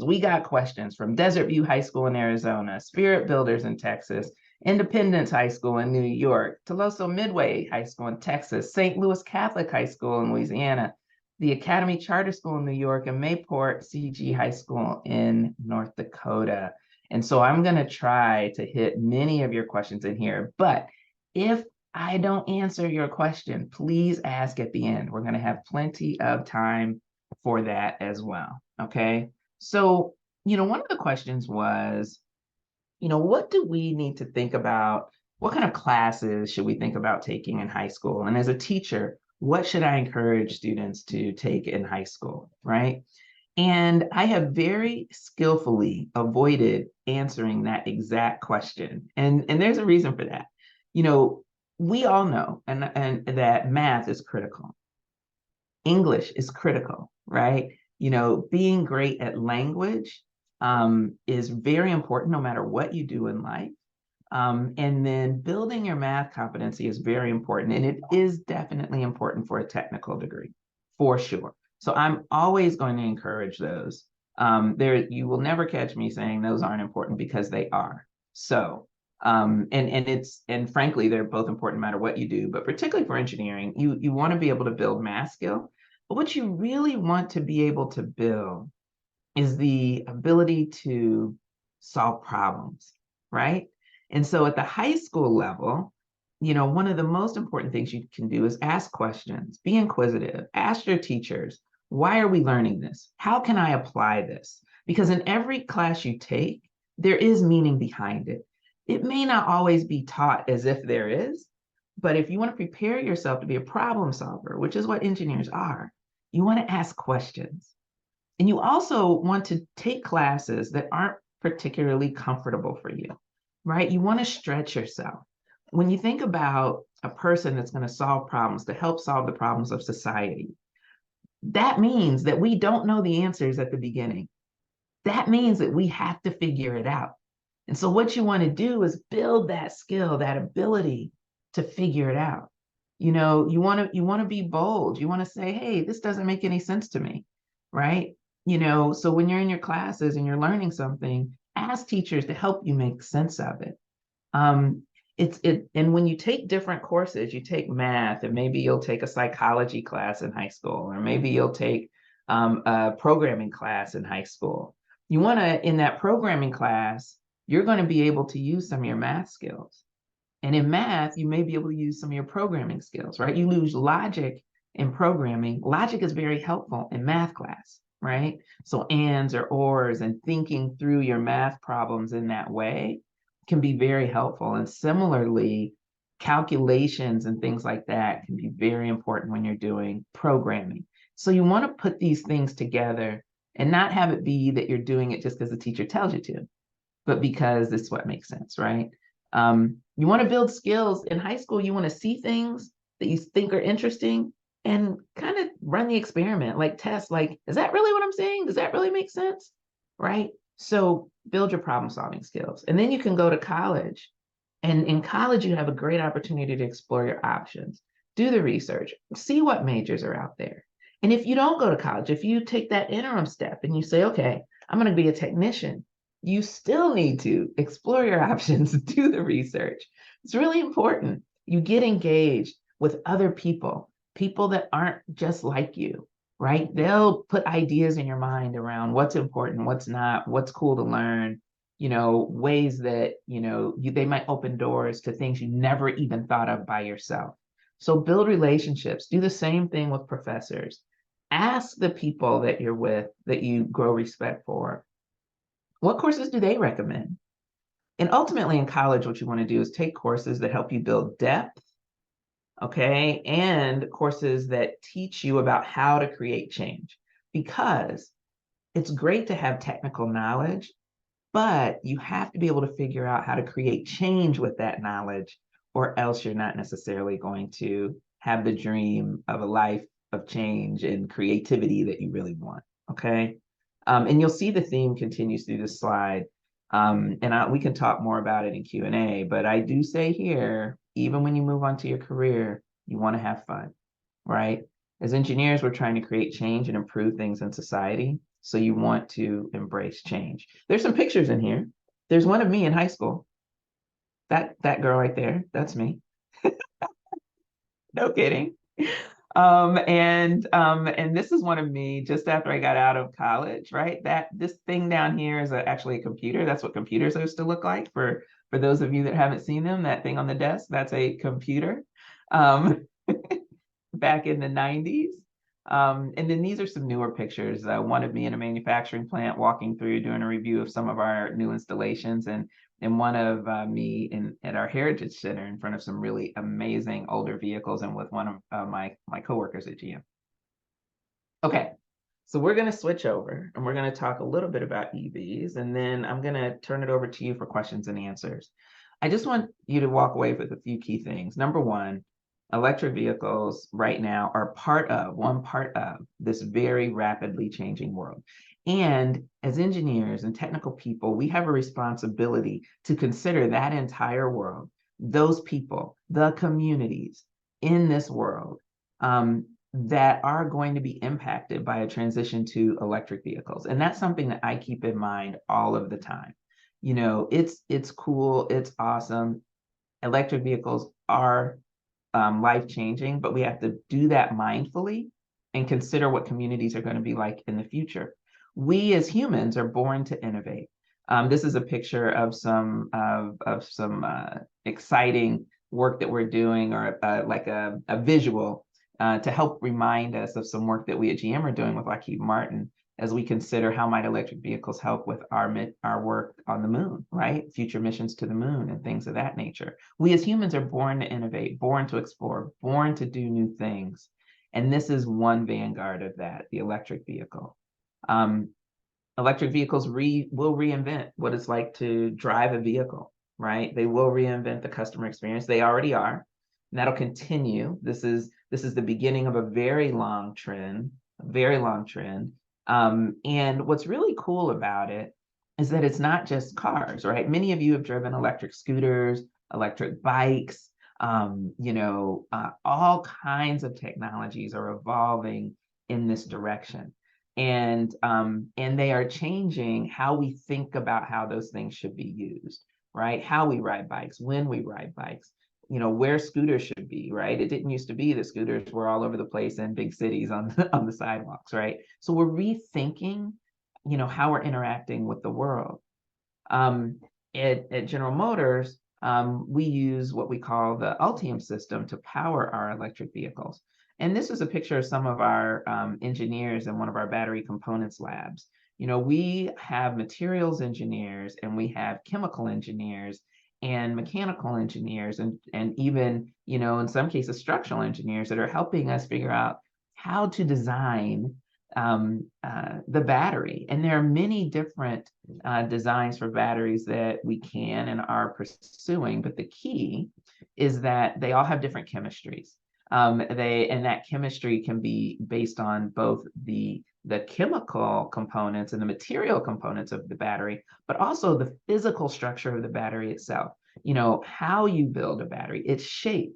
[SPEAKER 11] we got questions from Desert View High School in Arizona, Spirit Builders in Texas, Independence High School in New York, Toloso Midway High School in Texas, St. Louis Catholic High School in Louisiana, the Academy Charter School in New York, and Mayport CG High School in North Dakota. And so I'm going to try to hit many of your questions in here, but if I don't answer your question, please ask at the end. We're going to have plenty of time for that as well. Okay. So, one of the questions was, what do we need to think about? What kind of classes should we think about taking in high school? And as a teacher, what should I encourage students to take in high school, right? And I have very skillfully avoided answering that exact question. And there's a reason for that. We all know and that math is critical. English is critical, right? Being great at language is very important no matter what you do in life. And then building your math competency is very important. And it is definitely important for a technical degree, for sure. So I'm always going to encourage those. You will never catch me saying those aren't important, because they are. So, and frankly, they're both important no matter what you do, but particularly for engineering, you want to be able to build math skill. But what you really want to be able to build is the ability to solve problems, right? And so at the high school level, one of the most important things you can do is ask questions, be inquisitive, ask your teachers, why are we learning this? How can I apply this? Because in every class you take, there is meaning behind it. It may not always be taught as if there is, but if you want to prepare yourself to be a problem solver, which is what engineers are, you want to ask questions. And you also want to take classes that aren't particularly comfortable for you, right? You want to stretch yourself. When you think about a person that's going to solve problems, to help solve the problems of society, that means that we don't know the answers at the beginning. That means that we have to figure it out. And so what you want to do is build that skill, that ability to figure it out. You want to be bold. You want to say, hey, this doesn't make any sense to me, right? So when you're in your classes and you're learning something, ask teachers to help you make sense of it. And when you take different courses, you take math, and maybe you'll take a psychology class in high school, or maybe you'll take a programming class in high school. You want to, in that programming class, you're going to be able to use some of your math skills. And in math, you may be able to use some of your programming skills, right? You lose logic in programming. Logic is very helpful in math class, right? So ands or ors and thinking through your math problems in that way can be very helpful. And similarly, calculations and things like that can be very important when you're doing programming. So you want to put these things together and not have it be that you're doing it just because the teacher tells you to, but because it's what makes sense, right? You want to build skills in high school. You want to see things that you think are interesting and kind of run the experiment, like test, like, is that really what I'm saying? Does that really make sense? Right? So build your problem solving skills. And then you can go to college. And in college, you have a great opportunity to explore your options, do the research, see what majors are out there. And if you don't go to college, if you take that interim step and you say, okay, I'm going to be a technician, you still need to explore your options, do the research. It's really important. You get engaged with other people that aren't just like you, right? They'll put ideas in your mind around what's important, what's not, what's cool to learn, ways that, they might open doors to things you never even thought of by yourself. So build relationships, do the same thing with professors. Ask the people that you're with, that you grow respect for, what courses do they recommend? And ultimately in college, what you want to do is take courses that help you build depth okay, and courses that teach you about how to create change. Because it's great to have technical knowledge, but you have to be able to figure out how to create change with that knowledge, or else you're not necessarily going to have the dream of a life of change and creativity that you really want, okay? And you'll see the theme continues through this slide. We can talk more about it in Q&A, but I do say here, even when you move on to your career, you want to have fun, right? As engineers, we're trying to create change and improve things in society. So you want to embrace change. There's some pictures in here. There's one of me in high school. That girl right there, that's me. No kidding. And this is one of me just after I got out of college, right? This thing down here is actually a computer. That's what computers used to look like. For those of you that haven't seen them, that thing on the desk, that's a computer. Back in the 90s. And then these are some newer pictures. One of me in a manufacturing plant walking through doing a review of some of our new installations, and one of me at our Heritage Center in front of some really amazing older vehicles and with one of my coworkers at GM. Okay, so we're going to switch over and we're going to talk a little bit about EVs, and then I'm going to turn it over to you for questions and answers. I just want you to walk away with a few key things. Number one, electric vehicles right now are one part of this very rapidly changing world. And as engineers and technical people, we have a responsibility to consider that entire world, those people, the communities in this world that are going to be impacted by a transition to electric vehicles. And that's something that I keep in mind all of the time. You know, it's cool, it's awesome. Electric vehicles are life-changing, but we have to do that mindfully and consider what communities are going to be like in the future. We as humans are born to innovate. This is a picture of some exciting work that we're doing, or like a visual to help remind us of some work that we at GM are doing with Lockheed Martin as we consider how might electric vehicles help with our work on the moon, right? Future missions to the moon and things of that nature. We as humans are born to innovate, born to explore, born to do new things. And this is one vanguard of that, the electric vehicle. Electric vehicles will reinvent what it's like to drive a vehicle, right? They will reinvent the customer experience. They already are, and that'll continue. This is the beginning of a very long trend, and what's really cool about it is that it's not just cars, right? Many of you have driven electric scooters, electric bikes, all kinds of technologies are evolving in this direction. And they are changing how we think about how those things should be used, right? How we ride bikes, when we ride bikes, where scooters should be, right? It didn't used to be that scooters were all over the place in big cities on the sidewalks, right? So we're rethinking, how we're interacting with the world. At General Motors, we use what we call the Ultium system to power our electric vehicles. And this is a picture of some of our engineers in one of our battery components labs. We have materials engineers and we have chemical engineers and mechanical engineers and even, in some cases, structural engineers that are helping us figure out how to design the battery. And there are many different designs for batteries that we can and are pursuing, but the key is that they all have different chemistries. And that chemistry can be based on both the chemical components and the material components of the battery, but also the physical structure of the battery itself. How you build a battery, its shape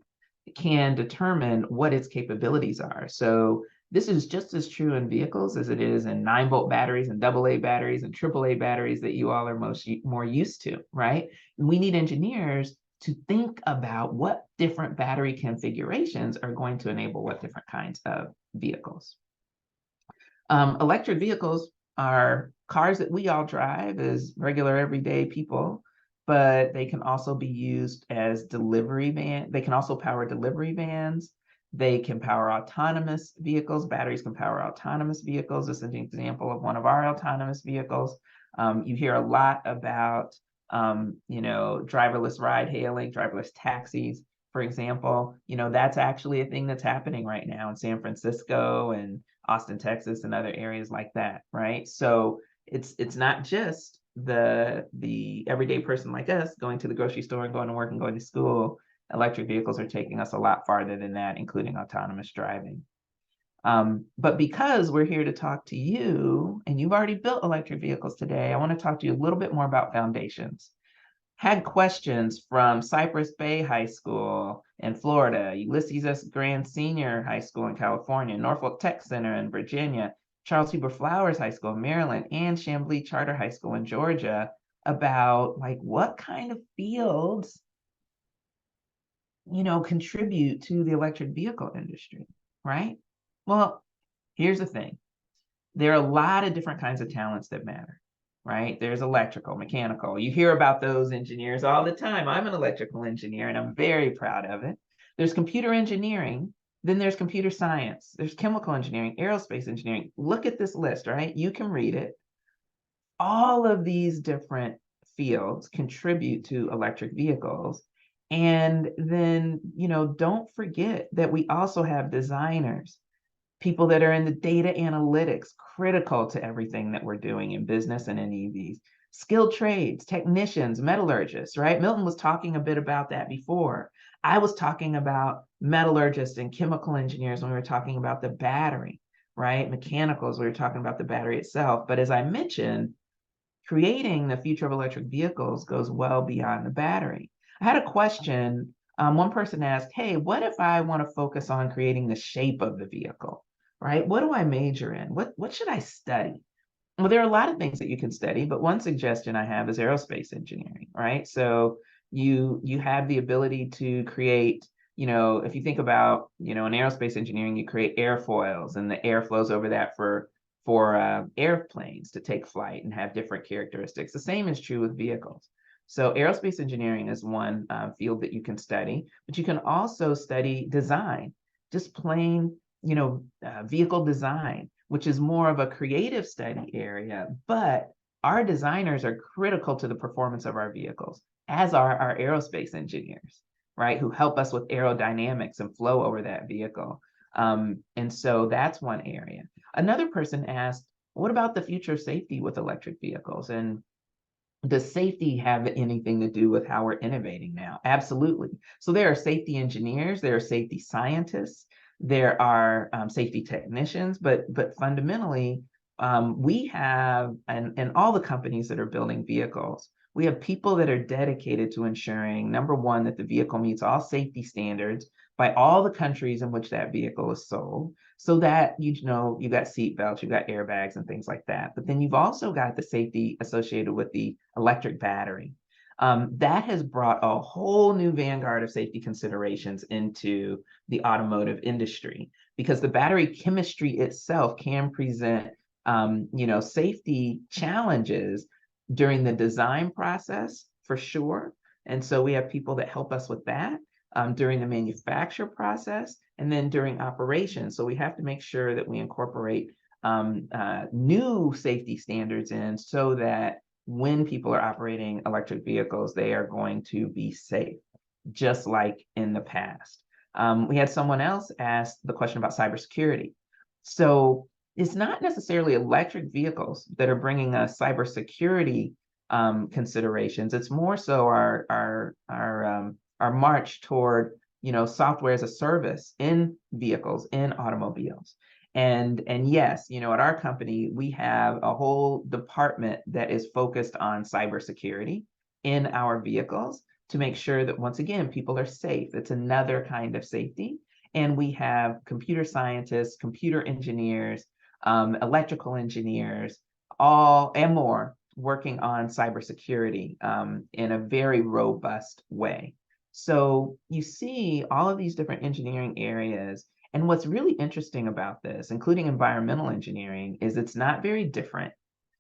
[SPEAKER 11] can determine what its capabilities are. So this is just as true in vehicles as it is in 9-volt batteries and AA batteries and AAA batteries that you all are more used to, right? And we need engineers to think about what different battery configurations are going to enable what different kinds of vehicles. Electric vehicles are cars that we all drive as regular everyday people, but they can also be used as delivery vans. They can also power delivery vans. They can power autonomous vehicles. Batteries can power autonomous vehicles. This is an example of one of our autonomous vehicles. You hear a lot about, driverless ride hailing, driverless taxis. for example, that's actually a thing that's happening right now in San Francisco and Austin, Texas, and other areas like that, right? So it's not just the everyday person like us going to the grocery store and going to work and going to school. Electric vehicles are taking us a lot farther than that, including autonomous driving. But because we're here to talk to you, and you've already built electric vehicles today, I want to talk to you a little bit more about foundations. Had questions from Cypress Bay High School in Florida, Ulysses S. Grant Senior High School in California, Norfolk Tech Center in Virginia, Charles Huber Flowers High School in Maryland, and Chamblee Charter High School in Georgia about like what kind of fields contribute to the electric vehicle industry, right? Well, here's the thing. There are a lot of different kinds of talents that matter, right? There's electrical, mechanical. You hear about those engineers all the time. I'm an electrical engineer and I'm very proud of it. There's computer engineering. Then there's computer science. There's chemical engineering, aerospace engineering. Look at this list, right? You can read it. All of these different fields contribute to electric vehicles. And then, don't forget that we also have designers, people that are in the data analytics, critical to everything that we're doing in business and in EVs, skilled trades, technicians, metallurgists, right? Milton was talking a bit about that before. I was talking about metallurgists and chemical engineers when we were talking about the battery, right? Mechanicals, we were talking about the battery itself. But as I mentioned, creating the future of electric vehicles goes well beyond the battery. I had a question. One person asked, hey, what if I want to focus on creating the shape of the vehicle, right? What do I major in? What should I study? Well, there are a lot of things that you can study, but one suggestion I have is aerospace engineering, right? So you have the ability to create, if you think about, in aerospace engineering, you create airfoils and the air flows over that for airplanes to take flight and have different characteristics. The same is true with vehicles. So aerospace engineering is one field that you can study, but you can also study design, just plain, vehicle design, which is more of a creative study area. But our designers are critical to the performance of our vehicles, as are our aerospace engineers, right, who help us with aerodynamics and flow over that vehicle. And so that's one area. Another person asked, what about the future of safety with electric vehicles? And does safety have anything to do with how we're innovating now? Absolutely. So there are safety engineers, there are safety scientists, there are safety technicians, but fundamentally, we have, and all the companies that are building vehicles, we have people that are dedicated to ensuring, number one, that the vehicle meets all safety standards by all the countries in which that vehicle is sold, so that, you got seat belts, you got airbags and things like that. But then you've also got the safety associated with the electric battery. That has brought a whole new vanguard of safety considerations into the automotive industry, because the battery chemistry itself can present, safety challenges during the design process, for sure. And so we have people that help us with that during the manufacture process and then during operations. So we have to make sure that we incorporate new safety standards in, so that when people are operating electric vehicles, they are going to be safe, just like in the past. We had someone else ask the question about cybersecurity. So it's not necessarily electric vehicles that are bringing us cybersecurity considerations. It's more so our march toward, software as a service in vehicles, in automobiles. And yes, at our company, we have a whole department that is focused on cybersecurity in our vehicles to make sure that, once again, people are safe. It's another kind of safety. And we have computer scientists, computer engineers, electrical engineers, all and more working on cybersecurity in a very robust way. So you see all of these different engineering areas. And what's really interesting about this, including environmental engineering, is it's not very different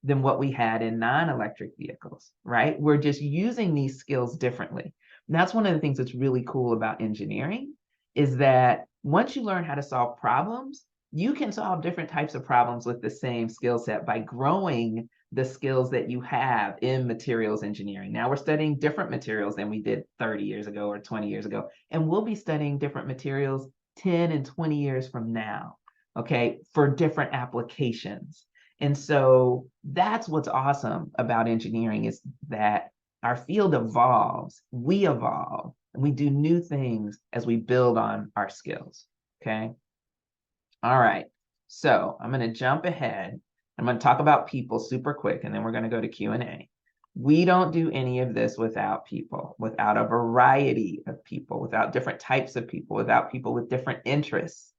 [SPEAKER 11] than what we had in non-electric vehicles, right? We're just using these skills differently. And that's one of the things that's really cool about engineering, is that once you learn how to solve problems, you can solve different types of problems with the same skill set by growing the skills that you have in materials engineering. Now we're studying different materials than we did 30 years ago or 20 years ago. And we'll be studying different materials 10 and 20 years from now, okay, for different applications. And so that's what's awesome about engineering, is that our field evolves, we evolve, and we do new things as we build on our skills, okay? All right, so I'm gonna jump ahead. I'm gonna talk about people super quick, and then we're gonna go to Q&A. We don't do any of this without people, without a variety of people, without different types of people, without people with different interests,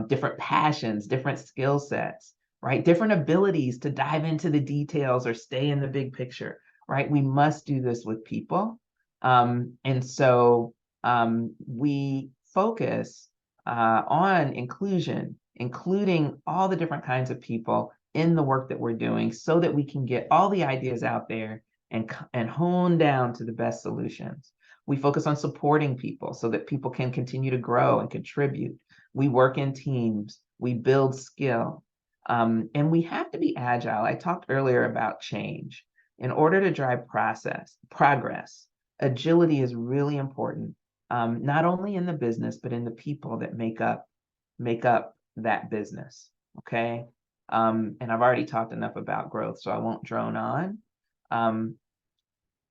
[SPEAKER 11] different passions, different skill sets, right? Different abilities to dive into the details or stay in the big picture, right? We must do this with people. And so we focus on inclusion, including all the different kinds of people in the work that we're doing, so that we can get all the ideas out there and hone down to the best solutions. We focus on supporting people so that people can continue to grow and contribute. We work in teams, we build skill, and we have to be agile. I talked earlier about change. In order to drive progress, agility is really important, not only in the business, but in the people that make up that business, okay? And I've already talked enough about growth, so I won't drone on.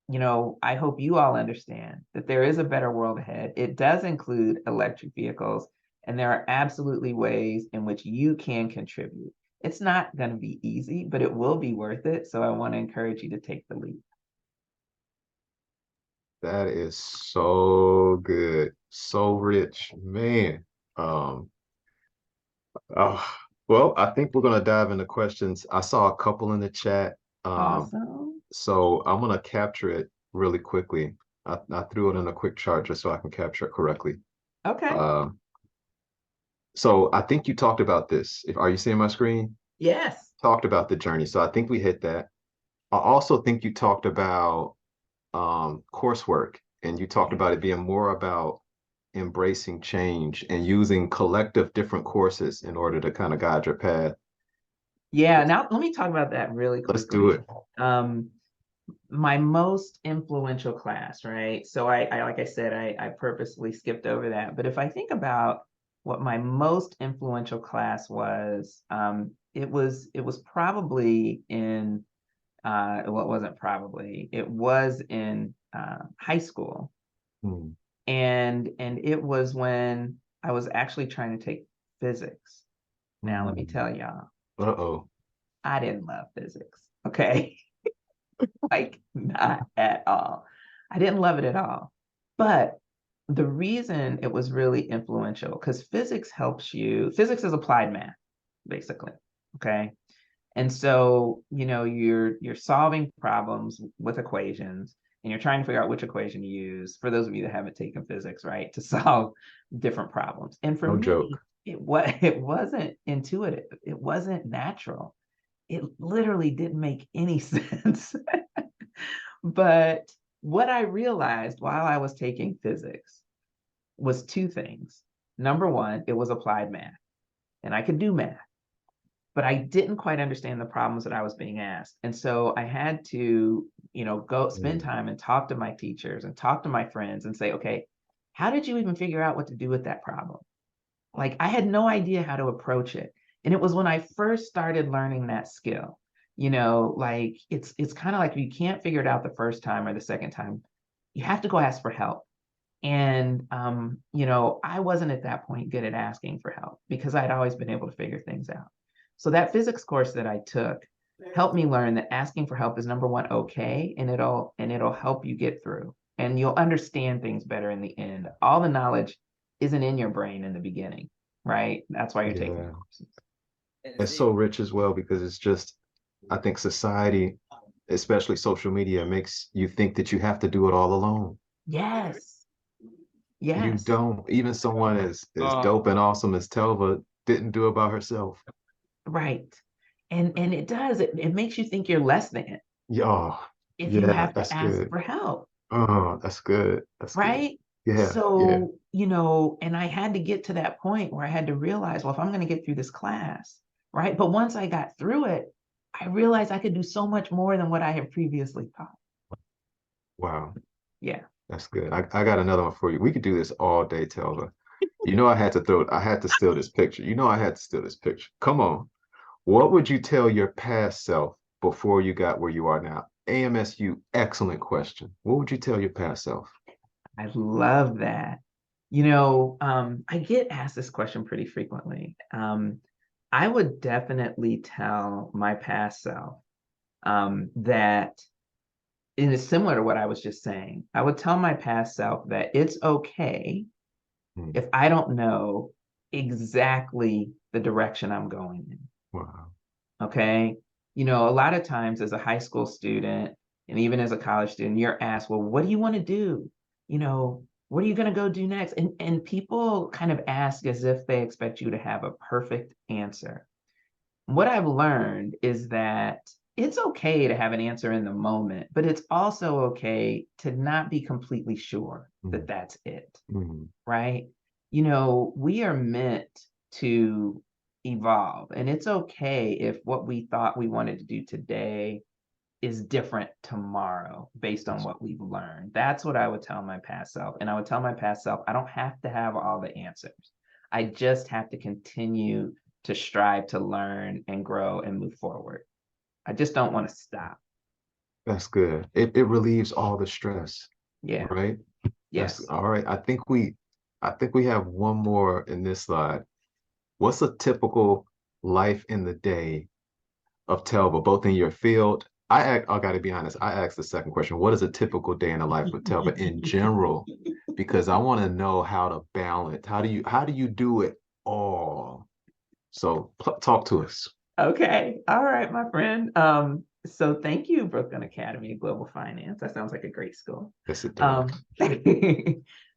[SPEAKER 11] You know, I hope you all understand that there is a better world ahead. It does include electric vehicles, and there are absolutely ways in which you can contribute. It's not going to be easy, but it will be worth it. So I want to encourage you to take the leap.
[SPEAKER 2] That is so good, so rich, man. Well, I think we're gonna dive into questions. I saw a couple in the chat.
[SPEAKER 11] Awesome.
[SPEAKER 2] So I'm gonna capture it really quickly. I threw it in a quick chart just so I can capture it correctly.
[SPEAKER 11] Okay.
[SPEAKER 2] So I think you talked about this. Are you seeing my screen?
[SPEAKER 11] Yes.
[SPEAKER 2] Talked about the journey. So I think we hit that. I also think you talked about coursework, and you talked about it being more about embracing change and using collective different courses in order to kind of guide your path.
[SPEAKER 11] Yeah, now let me talk about that really quickly.
[SPEAKER 2] Let's do it.
[SPEAKER 11] My most influential class, right? So I like I said, I purposely skipped over that. But if I think about what my most influential class was, it was probably in well, it wasn't probably, it was in high school. And it was when I was actually trying to take physics. Now let me tell y'all.
[SPEAKER 2] Uh-oh.
[SPEAKER 11] I didn't love physics, okay? Like, not at all. I didn't love it at all. But the reason it was really influential, because physics is applied math, basically, okay? And so, you know, you're solving problems with equations, and you're trying to figure out which equation to use, for those of you that haven't taken physics, right, to solve different problems. And for me, it wasn't intuitive. It wasn't natural. It literally didn't make any sense. But what I realized while I was taking physics was two things. Number one, it was applied math, and I could do math, but I didn't quite understand the problems that I was being asked. And so I had to, you know, go spend time and talk to my teachers and talk to my friends and say, okay, how did you even figure out what to do with that problem? Like, I had no idea how to approach it. And it was when I first started learning that skill, you know, like it's kind of like you can't figure it out the first time or the second time. You have to go ask for help. And, you know, I wasn't at that point good at asking for help because I'd always been able to figure things out. So that physics course that I took helped me learn that asking for help is, number one, okay, and it'll help you get through, and you'll understand things better in the end. All the knowledge isn't in your brain in the beginning, right? That's why you're taking courses.
[SPEAKER 2] It's so rich as well, because it's just, I think society, especially social media, makes you think that you have to do it all alone.
[SPEAKER 11] Yes. Yes.
[SPEAKER 2] You don't. Even someone as dope and awesome as Telva didn't do it by herself.
[SPEAKER 11] Right. And it does. It makes you think you're less than.
[SPEAKER 2] Yeah.
[SPEAKER 11] If you have to ask for help.
[SPEAKER 2] Oh, that's good. That's
[SPEAKER 11] right.
[SPEAKER 2] Good. Yeah.
[SPEAKER 11] So, you know, and I had to get to that point where I had to realize, well, if I'm going to get through this class, right? But once I got through it, I realized I could do so much more than what I had previously thought.
[SPEAKER 2] Wow.
[SPEAKER 11] Yeah.
[SPEAKER 2] That's good. I got another one for you. We could do this all day, Telva. You know, I had to steal this picture. You know, I had to steal this picture. Come on. What would you tell your past self before you got where you are now? AMSU, excellent question. What would you tell your past self?
[SPEAKER 11] I love that. I get asked this question pretty frequently. I would definitely tell my past self that, and it's similar to what I was just saying. I would tell my past self that it's okay if I don't know exactly the direction I'm going in.
[SPEAKER 2] Wow.
[SPEAKER 11] Okay. A lot of times as a high school student and even as a college student, you're asked, well, what do you want to do? What are you going to go do next? And people kind of ask as if they expect you to have a perfect answer. What I've learned is that it's okay to have an answer in the moment, but it's also okay to not be completely sure that that's it, right? We are meant to evolve, and it's okay if what we thought we wanted to do today is different tomorrow based on what we've learned. That's what I would tell my past self. And I would tell my past self, I don't have to have all the answers. I just have to continue to strive to learn and grow and move forward. I just don't want to stop.
[SPEAKER 2] That's good. It relieves all the stress.
[SPEAKER 11] Yeah.
[SPEAKER 2] Right?
[SPEAKER 11] Yes.
[SPEAKER 2] That's all right. I think we have one more in this slide. What's a typical life in the day of Telva, both in your field? I got to be honest. I asked the second question. What is a typical day in the life of Telva in general? Because I want to know how to balance. How do you do it all? So talk to us.
[SPEAKER 11] Okay. All right, my friend. So thank you, Brooklyn Academy of Global Finance. That sounds like a great school.
[SPEAKER 2] Yes, it does.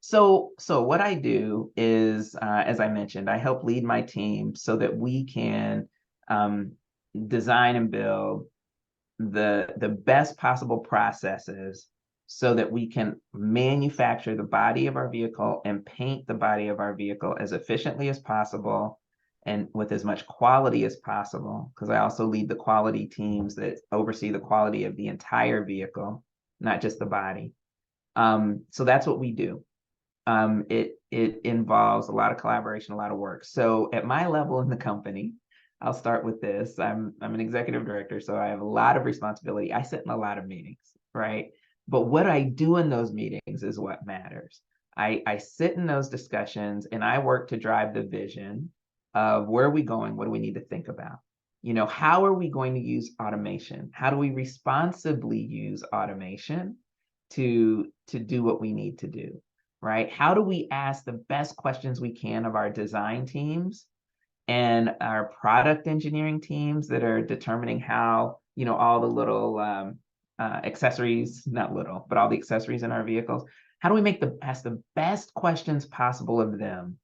[SPEAKER 11] So what I do is, as I mentioned, I help lead my team so that we can design and build the best possible processes so that we can manufacture the body of our vehicle and paint the body of our vehicle as efficiently as possible and with as much quality as possible, because I also lead the quality teams that oversee the quality of the entire vehicle, not just the body. So that's what we do. It involves a lot of collaboration, a lot of work. So at my level in the company, I'll start with this. I'm an executive director, so I have a lot of responsibility. I sit in a lot of meetings, right? But what I do in those meetings is what matters. I sit in those discussions and I work to drive the vision of where are we going? What do we need to think about? How are we going to use automation? How do we responsibly use automation to do what we need to do, right? How do we ask the best questions we can of our design teams and our product engineering teams that are determining how, all the little accessories, not little, but all the accessories in our vehicles, how do we ask the best questions possible of them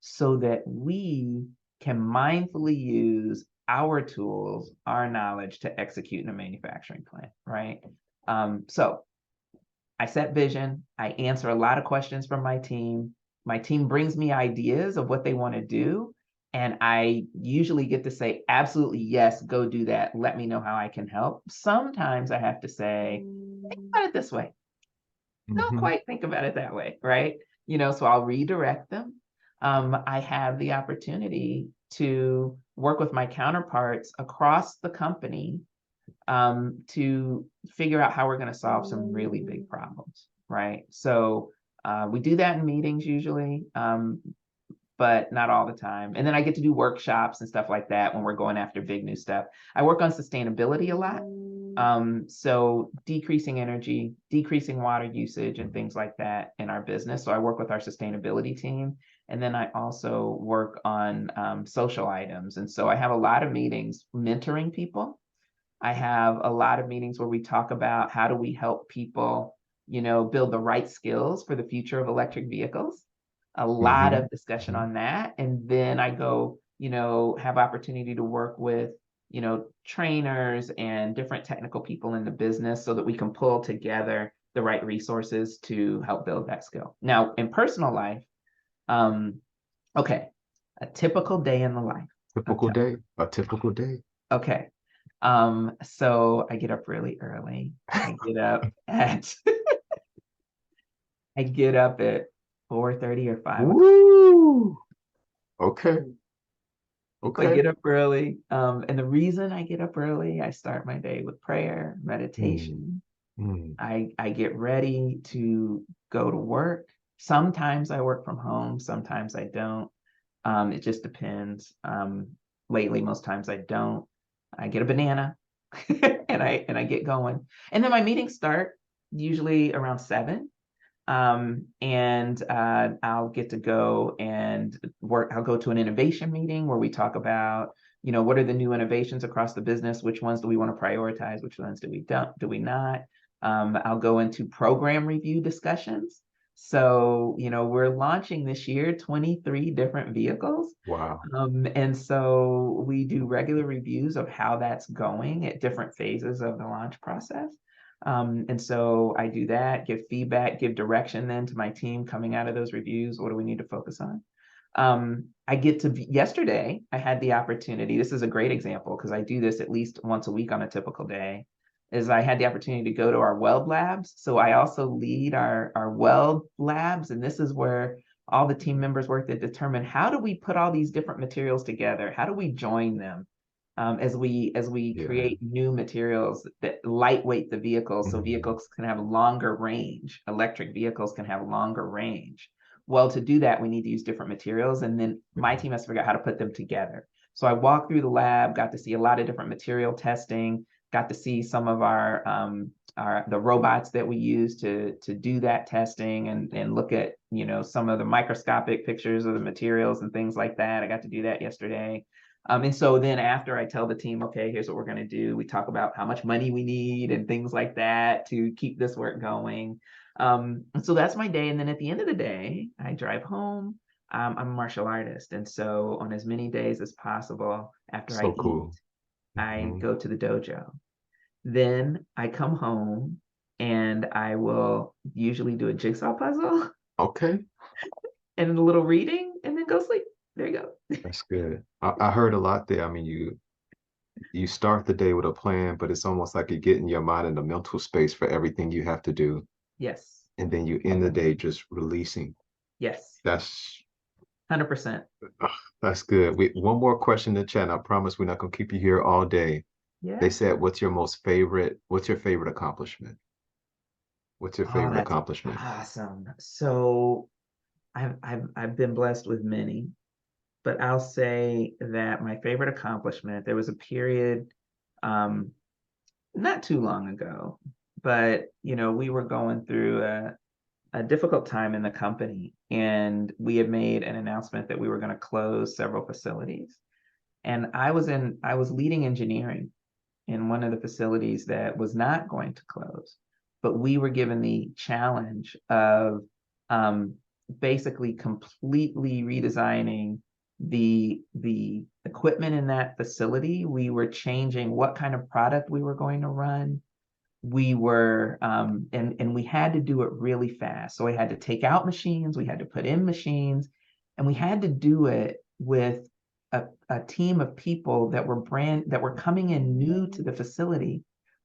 [SPEAKER 11] so that we can mindfully use our tools, our knowledge to execute in a manufacturing plant, right? So I set vision, I answer a lot of questions from my team. My team brings me ideas of what they want to do. And I usually get to say, absolutely, yes, go do that. Let me know how I can help. Sometimes I have to say, think about it this way. Don't quite think about it that way, right? So I'll redirect them. I have the opportunity to work with my counterparts across the company to figure out how we're going to solve some really big problems, right? So we do that in meetings usually, but not all the time. And then I get to do workshops and stuff like that when we're going after big new stuff. I work on sustainability a lot. So decreasing energy, decreasing water usage and things like that in our business. So I work with our sustainability team. And then I also work on social items. And so I have a lot of meetings mentoring people. I have a lot of meetings where we talk about how do we help people, build the right skills for the future of electric vehicles. A lot of discussion on that. And then I go, have opportunity to work with, trainers and different technical people in the business so that we can pull together the right resources to help build that skill. Now, in personal life, okay, a typical day in the life.
[SPEAKER 2] A typical day.
[SPEAKER 11] Okay. So I get up really early. I get up at I get up at 4:30 or 5 o'clock.
[SPEAKER 2] Woo! Okay.
[SPEAKER 11] I
[SPEAKER 2] Okay.
[SPEAKER 11] get up early. And the reason I get up early, I start my day with prayer,
[SPEAKER 2] Mm,
[SPEAKER 11] meditation.
[SPEAKER 2] mm.
[SPEAKER 11] I get ready to go to work. Sometimes I work from home, sometimes I don't. It just depends. Lately, most times I don't. I get a banana and I get going. And then my meetings start usually around 7. And I'll get to go and work. I'll go to an innovation meeting where we talk about, what are the new innovations across the business? Which ones do we want to prioritize? Which ones do we not? I'll go into program review discussions. So, we're launching this year 23 different vehicles.
[SPEAKER 2] Wow.
[SPEAKER 11] And so we do regular reviews of how that's going at different phases of the launch process. And so I do that, give feedback, give direction then to my team coming out of those reviews. What do we need to focus on? Yesterday, I had the opportunity. This is a great example because I do this at least once a week on a typical day. Is I had the opportunity to go to our weld labs. So I also lead our weld labs. And this is where all the team members work to determine how do we put all these different materials together? How do we join them? As we
[SPEAKER 2] Yeah.
[SPEAKER 11] create new materials that lightweight the vehicles so vehicles can have longer range. Electric vehicles can have longer range. Well, to do that, we need to use different materials, and then my team has to figure out how to put them together. So I walked through the lab, got to see a lot of different material testing, got to see some of the robots that we use to do that testing and look at some of the microscopic pictures of the materials and things like that. I got to do that yesterday. And so then after I tell the team, okay, here's what we're going to do, we talk about how much money we need and things like that to keep this work going. So that's my day. And then at the end of the day, I drive home. I'm a martial artist. And so on as many days as possible after I
[SPEAKER 2] So
[SPEAKER 11] eat,
[SPEAKER 2] cool.
[SPEAKER 11] I go to the dojo. Then I come home and I will usually do a jigsaw puzzle
[SPEAKER 2] Okay.
[SPEAKER 11] and a little reading and then go sleep. There you go.
[SPEAKER 2] That's good. I heard a lot there. I mean, you start the day with a plan, but it's almost like you get in your mind in the mental space for everything you have to do.
[SPEAKER 11] Yes.
[SPEAKER 2] And then you end the day just releasing.
[SPEAKER 11] Yes.
[SPEAKER 2] That's
[SPEAKER 11] 100%.
[SPEAKER 2] That's good. One more question in the chat. And I promise we're not gonna keep you here all day.
[SPEAKER 11] Yeah.
[SPEAKER 2] They said, what's your favorite accomplishment? What's your favorite
[SPEAKER 11] That's
[SPEAKER 2] accomplishment?
[SPEAKER 11] awesome. So I've been blessed with many, but I'll say that my favorite accomplishment, there was a period not too long ago, but we were going through a difficult time in the company, and we had made an announcement that we were going to close several facilities. And I was leading engineering in one of the facilities that was not going to close, but we were given the challenge of basically completely redesigning the equipment in that facility. We were changing what kind of product we were going to run. We were and we had to do it really fast. So we had to take out machines, we had to put in machines, and we had to do it with a team of people that were coming in new to the facility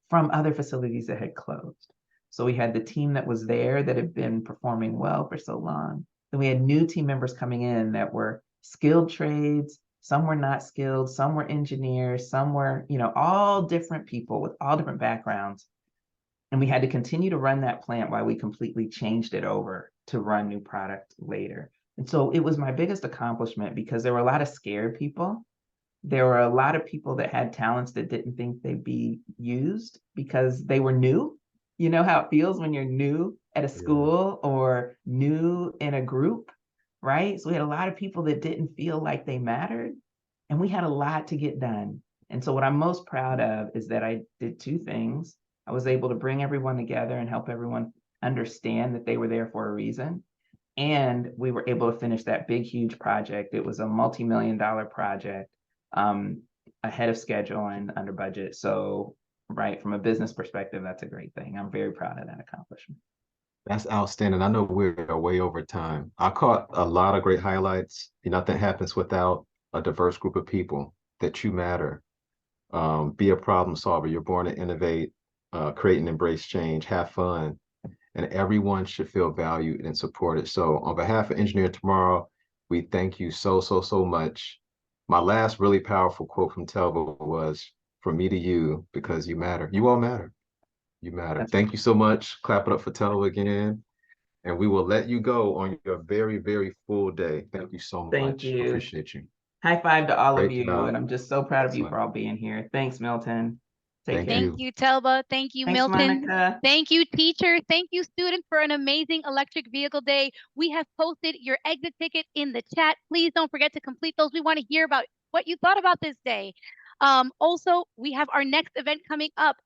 [SPEAKER 11] from other facilities that had closed. So we had the team that was there that had been performing well for so long. Then we had new team members coming in that were skilled trades. Some were not skilled, some were engineers, some were, all different people with all different backgrounds. And we had to continue to run that plant while we completely changed it over to run new product later. And so it was my biggest accomplishment because there were a lot of scared people. There were a lot of people that had talents that didn't think they'd be used because they were new. You know how it feels when you're new at a school or new in a group, right? So we had a lot of people that didn't feel like they mattered, and we had a lot to get done. And so what I'm most proud of is that I did two things. I was able to bring everyone together and help everyone understand that they were there for a reason. And we were able to finish that big, huge project. It was a multi-million-dollar project, ahead of schedule and under budget. So, right, from a business perspective, that's a great thing. I'm very proud of that accomplishment.
[SPEAKER 2] That's outstanding. I know we're way over time. I caught a lot of great highlights. Nothing happens without a diverse group of people, that you matter. Be a problem solver. You're born to innovate, create and embrace change, have fun, and everyone should feel valued and supported. So on behalf of Engineer Tomorrow, we thank you so much. My last really powerful quote from Telva was, "From me to you, because you matter. You all matter. You matter." Thank you so much. Clap it up for Telva again. And we will let you go on your very full day. Thank you so much.
[SPEAKER 11] Thank you.
[SPEAKER 2] Appreciate you.
[SPEAKER 11] High five to all of
[SPEAKER 2] Great
[SPEAKER 11] you,
[SPEAKER 2] job.
[SPEAKER 11] and I'm just so proud of you
[SPEAKER 2] Excellent.
[SPEAKER 11] for all being here. Thanks, Milton. Take
[SPEAKER 2] Thank
[SPEAKER 11] care.
[SPEAKER 2] you.
[SPEAKER 1] Thank you, Telva. Thank you,
[SPEAKER 11] Thanks,
[SPEAKER 1] Milton.
[SPEAKER 11] Monica.
[SPEAKER 1] Thank you, teacher. Thank you, students, for an amazing electric vehicle day. We have posted your exit ticket in the chat. Please don't forget to complete those. We want to hear about what you thought about this day. Also, we have our next event coming up.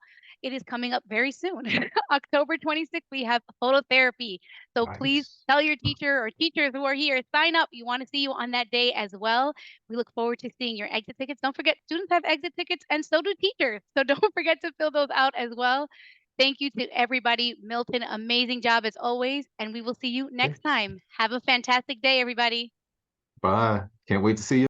[SPEAKER 1] It is coming up very soon. October 26th, we have phototherapy. So please tell your teacher or teachers who are here, sign up. We want to see you on that day as well. We look forward to seeing your exit tickets. Don't forget, students have exit tickets and so do teachers. So don't forget to fill those out as well. Thank you to everybody. Milton, amazing job as always. And we will see you next time. Have a fantastic day, everybody.
[SPEAKER 2] Bye. Can't wait to see you.